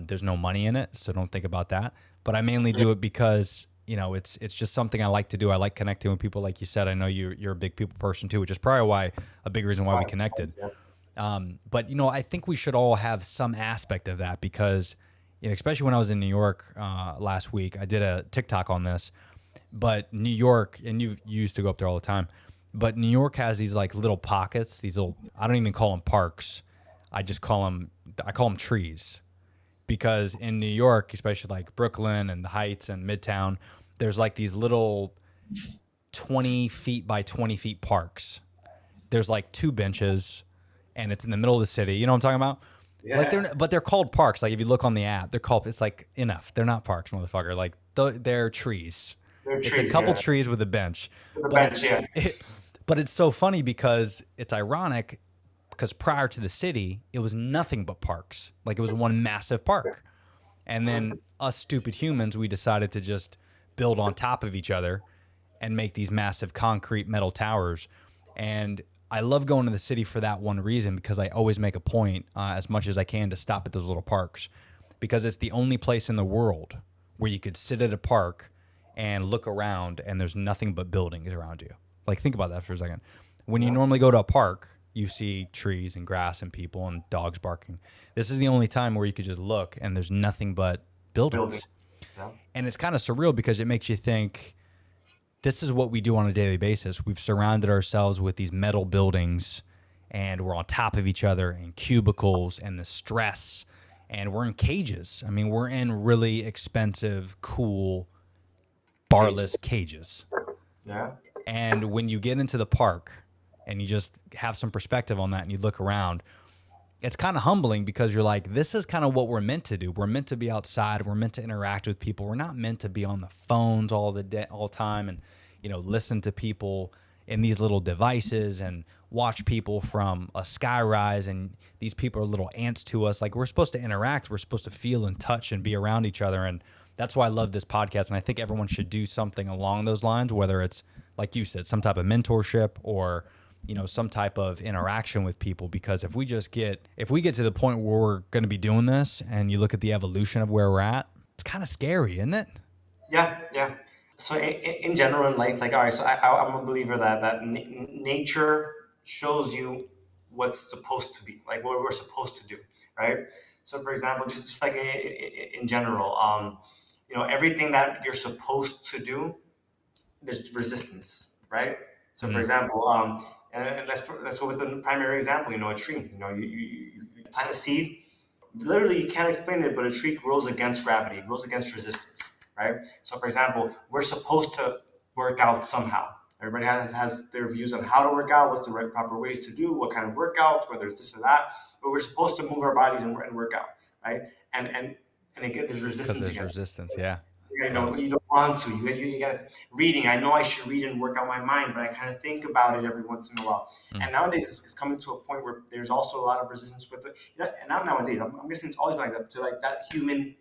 There's no money in it, so don't think about that. But I mainly do it because, you know, it's just something I like to do. I like connecting with people, like you said. I know you're a big people person too, which is probably a big reason why we connected. But you know, I think we should all have some aspect of that because, you know, especially when I was in New York last week, I did a TikTok on this. But New York, and you used to go up there all the time, but New York has these like little pockets, these little, I don't even call them parks. I call them trees. Because in New York, especially like Brooklyn and the Heights and Midtown, there's like these little 20 feet by 20 feet parks. There's like 2 benches, and it's in the middle of the city. You know what I'm talking about? Yeah. Like they're called parks. Like if you look on the app, they're called. It's like enough. They're not parks, motherfucker. Like they're trees. It's a couple trees with a bench. But it's so funny because it's ironic. Because prior to the city, it was nothing but parks. Like it was one massive park. And then us stupid humans, we decided to just build on top of each other and make these massive concrete metal towers. And I love going to the city for that one reason, because I always make a point as much as I can to stop at those little parks, because it's the only place in the world where you could sit at a park and look around and there's nothing but buildings around you. Like think about that for a second. When you normally go to a park, you see trees and grass and people and dogs barking. This is the only time where you could just look and there's nothing but buildings. Yeah. And it's kind of surreal because it makes you think, this is what we do on a daily basis. We've surrounded ourselves with these metal buildings and we're on top of each other in cubicles and the stress, and we're in cages. I mean, we're in really expensive, cool, barless cages. Yeah. And when you get into the park and you just have some perspective on that and you look around, it's kind of humbling because you're like, this is kind of what we're meant to do. We're meant to be outside. We're meant to interact with people. We're not meant to be on the phones all the time and, listen to people in these little devices and watch people from a skyrise. And these people are little ants to us. Like, we're supposed to interact. We're supposed to feel and touch and be around each other. And that's why I love this podcast. And I think everyone should do something along those lines, whether it's, like you said, some type of mentorship or, some type of interaction with people. Because if we get to the point where we're going to be doing this and you look at the evolution of where we're at, it's kind of scary, isn't it? Yeah. So in general in life, like, all right, so I'm a believer that nature shows you what's supposed to be, like what we're supposed to do, right? So for example, just like in general, everything that you're supposed to do, there's resistance, right? So for example, and let's go with the primary example. A tree. You plant a seed. Literally, you can't explain it, but a tree grows against gravity. It grows against resistance, right? So for example, we're supposed to work out somehow. Everybody has their views on how to work out, what's the right proper ways to do, what kind of workout, whether it's this or that. But we're supposed to move our bodies and work out, right? And again, there's resistance. There's resistance, yeah. You don't want to. You got reading. I know I should read and work out my mind, but I kind of think about it every once in a while. And nowadays, it's coming to a point where there's also a lot of resistance with it. And not nowadays. I'm guessing it's always like that. To like that human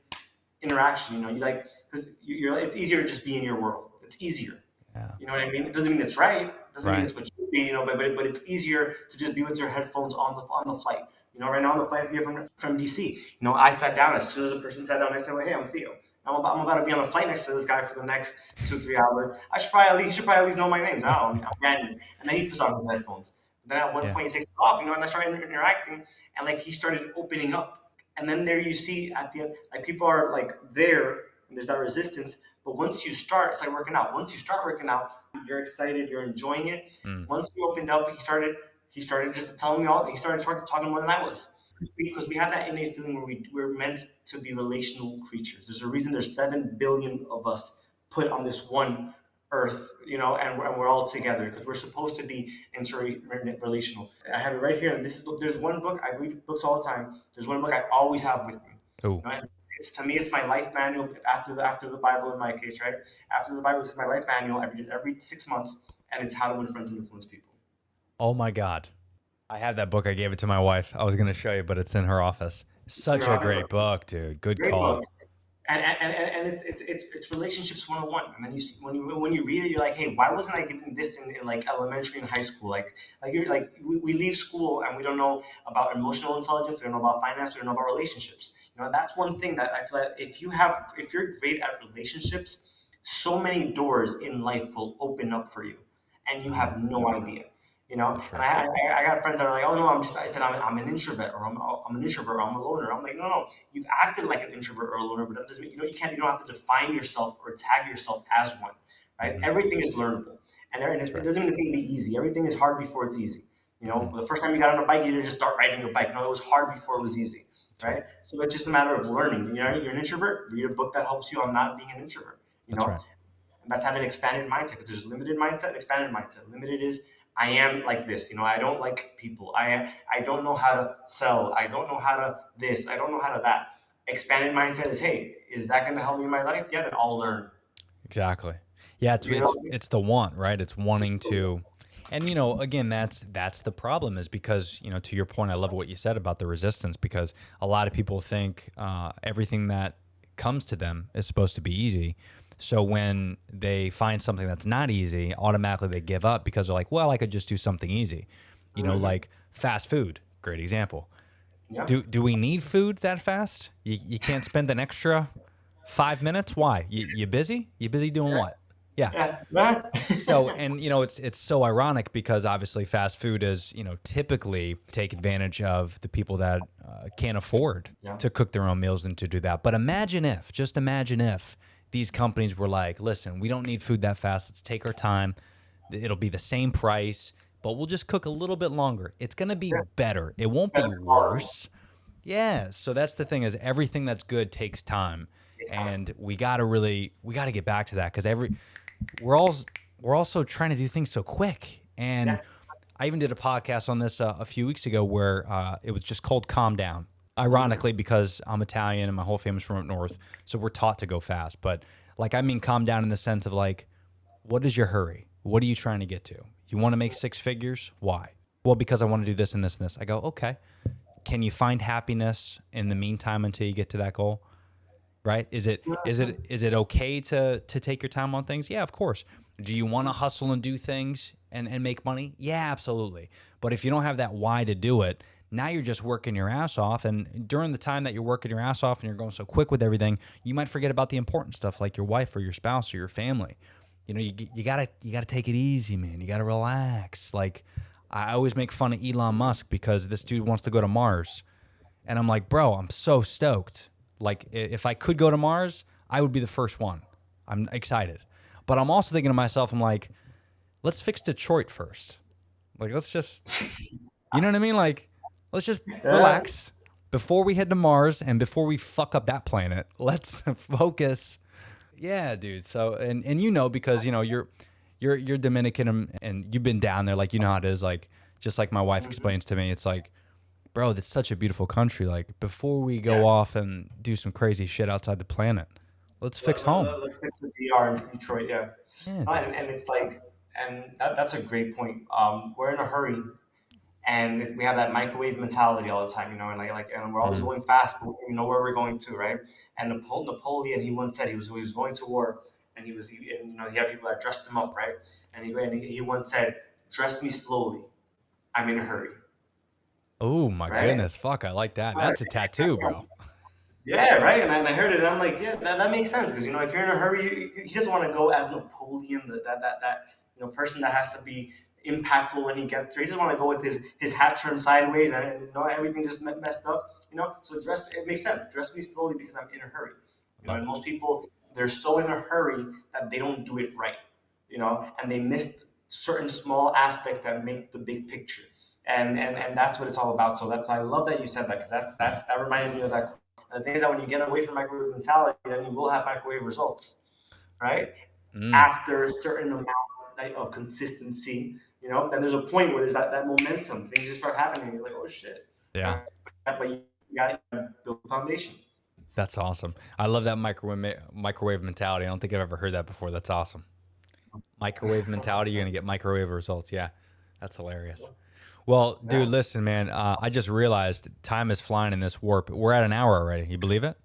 interaction. Because it's easier to just be in your world. It's easier. Yeah. You know what I mean? It doesn't mean it's right. It doesn't mean it's what should be. But it's easier to just be with your headphones on the flight. Right now on the flight here from DC. I sat down as soon as the person sat down next to me. Like, hey, I'm Theo. I'm about to be on a flight next to this guy for the next 2-3 hours. He should probably at least know my name. I'm Brandon. And then he puts on his headphones. Then at one point he takes it off, and I started interacting, and like he started opening up. And then there you see at the end, like people are like there, and there's that resistance. But once you start, it's like working out. Once you start working out, you're excited, you're enjoying it. Once he opened up, he started just telling me all. He started talking more than I was. Because we have that innate feeling where we're meant to be relational creatures. There's a reason there's 7 billion of us put on this one earth, and we're all together because we're supposed to be interrelational. I have it right here, and there's one book. I read books all the time. There's one book I always have with me. Oh. To me, it's my life manual after the Bible in my case, right? After the Bible, this is my life manual. I read it every 6 months, and it's How to Win Friends and Influence People. Oh my God. I have that book. I gave it to my wife. I was going to show you, but it's in her office. Such a great book, dude. Great call. Book. And it's relationships 101. And then when you read it, you're like, hey, why wasn't I given this in like elementary and high school? We leave school and we don't know about emotional intelligence. We don't know about finance. We don't know about relationships. That's one thing that I feel like if you're great at relationships, so many doors in life will open up for you, and you have no idea. And I got friends that are like, oh no, I'm an introvert, or I'm an introvert, or I'm a loner. I'm like, no, you've acted like an introvert or a loner, but that doesn't mean you don't have to define yourself or tag yourself as one, right? Everything is learnable, and it doesn't mean it's going to be easy. Everything is hard before it's easy. The first time you got on a bike, you didn't just start riding a bike. No, it was hard before it was easy, right? So it's just a matter of learning. You're an introvert. Read a book that helps you on not being an introvert. That's right. And that's having an expanded mindset, because there's limited mindset and expanded mindset. Limited is I am like this, I don't like people. I don't know how to sell. I don't know how to this. I don't know how to that. Expanded mindset is, hey, is that going to help me in my life? Yeah, then I'll learn. Exactly. Yeah, it's the want, right? It's wanting to, and again, that's the problem, is because to your point, I love what you said about the resistance, because a lot of people think everything that comes to them is supposed to be easy. So when they find something that's not easy, automatically they give up because they're like, well, I could just do something easy. Like fast food, great example. Yeah. Do we need food that fast? You can't spend an extra 5 minutes? Why? You busy? You busy doing what? Yeah. So, and it's so ironic because obviously fast food is, typically take advantage of the people that can't afford to cook their own meals and to do that. But imagine if these companies were like, listen, we don't need food that fast. Let's take our time. It'll be the same price, but we'll just cook a little bit longer. It's going to be better. It won't be worse. Yeah. So that's the thing, is everything that's good takes time. And we got to get back to that, because we're all we're also trying to do things so quick. And Yeah. I even did a podcast on this a few weeks ago where it was just called Calm Down. Ironically, because I'm Italian and my whole family's from up north, so we're taught to go fast. But like, I mean, calm down in the sense of like, what is your hurry? What are you trying to get to? You want to make 6 figures? Why? Well, because I want to do this and this and this. I go, okay. Can you find happiness in the meantime until you get to that goal? Right? Is it okay to take your time on things? Yeah, of course. Do you want to hustle and do things and make money? Yeah, absolutely. But if you don't have that why to do it, now you're just working your ass off. And during the time that you're working your ass off and you're going so quick with everything, you might forget about the important stuff like your wife or your spouse or your family. You know, you gotta take it easy, man. You gotta relax. Like, I always make fun of Elon Musk because this dude wants to go to Mars. And I'm like, bro, I'm so stoked. Like, if I could go to Mars, I would be the first one. I'm excited. But I'm also thinking to myself, I'm like, let's fix Detroit first. Like, let's just, you know what I mean? Like, let's just relax before we head to Mars and before we fuck up that planet. Let's focus. Yeah, dude. So, and you know, because, you know, you're Dominican and you've been down there, like, you know how it is. Like, just like my wife explains to me, it's like, bro, that's such a beautiful country. Like, before we go off and do some crazy shit outside the planet, let's fix home. Let's fix the DR in Detroit, yeah. And it's like, and that's a great point. We're in a hurry, and we have that microwave mentality all the time, you know, and and we're always going fast, but we know where we're going to, right? And Napoleon, he once said he was going to war, and he had people that dressed him up, right? And he once said, "Dress me slowly. I'm in a hurry." Oh my Right? goodness, fuck! I like that. That's a tattoo, bro. Yeah, right. And I heard it, and I'm like, yeah, that makes sense because if you're in a hurry, he doesn't want to go as Napoleon, that person that has to be impactful when he gets there. He doesn't want to go with his hat turned sideways and everything just messed up. So it makes sense. Dress me slowly because I'm in a hurry. And most people, they're so in a hurry that they don't do it right. And they miss certain small aspects that make the big picture. And that's what it's all about. So I love that you said that because that reminded me of that. And the thing is that when you get away from microwave mentality, then you will have microwave results, right? After a certain amount of consistency, then there's a point where there's that momentum. Things just start happening. You're like, oh shit. Yeah. But you got to build a foundation. That's awesome. I love that microwave mentality. I don't think I've ever heard that before. That's awesome. Microwave mentality, you're going to get microwave results. Yeah, that's hilarious. Well, dude, listen, man, I just realized time is flying in this warp. We're at an hour already. You believe it?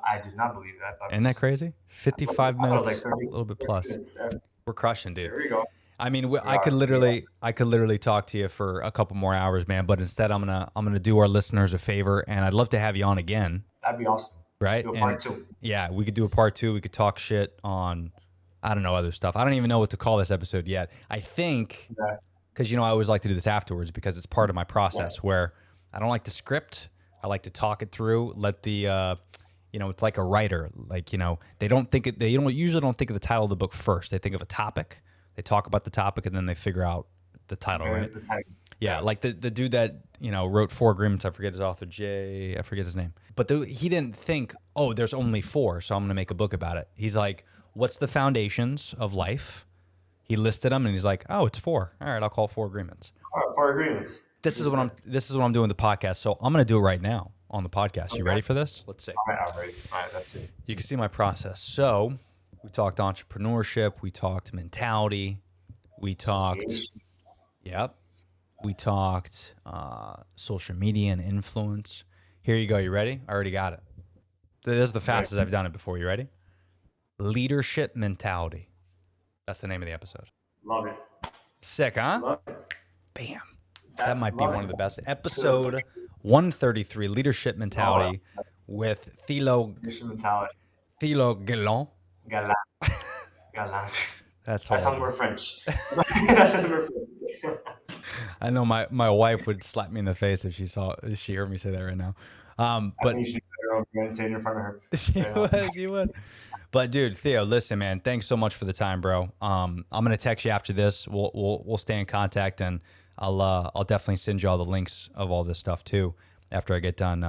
I did not believe that. Isn't that crazy? 55 minutes, like 30, a little bit plus. We're crushing, dude. There you go. I mean, I could literally talk to you for a couple more hours, man. But instead, I'm gonna do our listeners a favor, and I'd love to have you on again. That'd be awesome. Right? Do a part 2. Yeah, we could do a part 2. We could talk shit on, I don't know, other stuff. I don't even know what to call this episode yet. I think, because I always like to do this afterwards because it's part of my process where I don't like to script. I like to talk it through. Let the it's like a writer. Like, they usually don't think of the title of the book first. They think of a topic. They talk about the topic and then they figure out the title, right? Yeah, like the dude that, wrote 4 Agreements. I forget his author, I forget his name. But he didn't think, oh, there's only 4, so I'm going to make a book about it. He's like, what's the foundations of life? He listed them and he's like, oh, it's 4. All right, I'll call it 4 Agreements. All right, 4 Agreements. This is what I'm doing with the podcast. So I'm going to do it right now on the podcast. Okay. You ready for this? Let's see. All right, I'm ready. All right, let's see. You can see my process. So we talked entrepreneurship. We talked mentality. We talked, we talked social media and influence. Here you go. You ready? I already got it. This is the fastest I've done it before. You ready? Leadership mentality. That's the name of the episode. Love it. Sick, huh? Love it. Bam. That might be one of the best. Episode 133, Leadership Mentality, with Thilo Gallant. Gallant. That's that sounds more French. That sounds more French. I know my wife would slap me in the face if she heard me say that right now. But I think you should put her over and say it in front of She her. she would. But dude, Theo, listen, man, thanks so much for the time, bro. I'm gonna text you after this. We'll stay in contact, and I'll definitely send you all the links of all this stuff too after I get done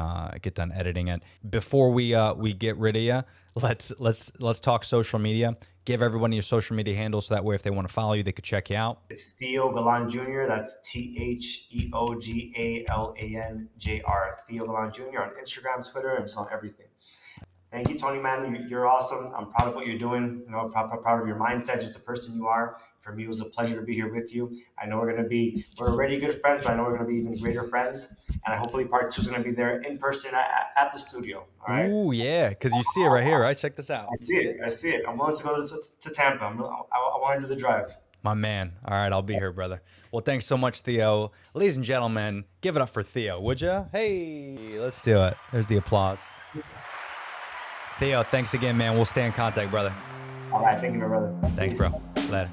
editing it. Before we get rid of you, let's talk social media. give everyone your social media handles so that way if they want to follow you, they could check you out. It's Theo Galan Jr. That's TheoGalanJr. Theo Galan Jr. on Instagram, Twitter, and it's on everything. Thank you, Tony, man. You're awesome. I'm proud of what you're doing. You know, I'm proud of your mindset, just the person you are. For me, it was a pleasure to be here with you. I know we're already good friends, but I know we're going to be even greater friends. And hopefully part 2 is going to be there in person at the studio. All right. Ooh, yeah, because you see it right here, right? Check this out. I see it. I'm willing to go to Tampa. I want to do the drive. My man. All right, I'll be here, brother. Well, thanks so much, Theo. Ladies and gentlemen, give it up for Theo, would you? Hey, let's do it. There's the applause. Theo, thanks again, man. We'll stay in contact, brother. All right. Thank you, my brother. Thanks, Peace. bro. Later.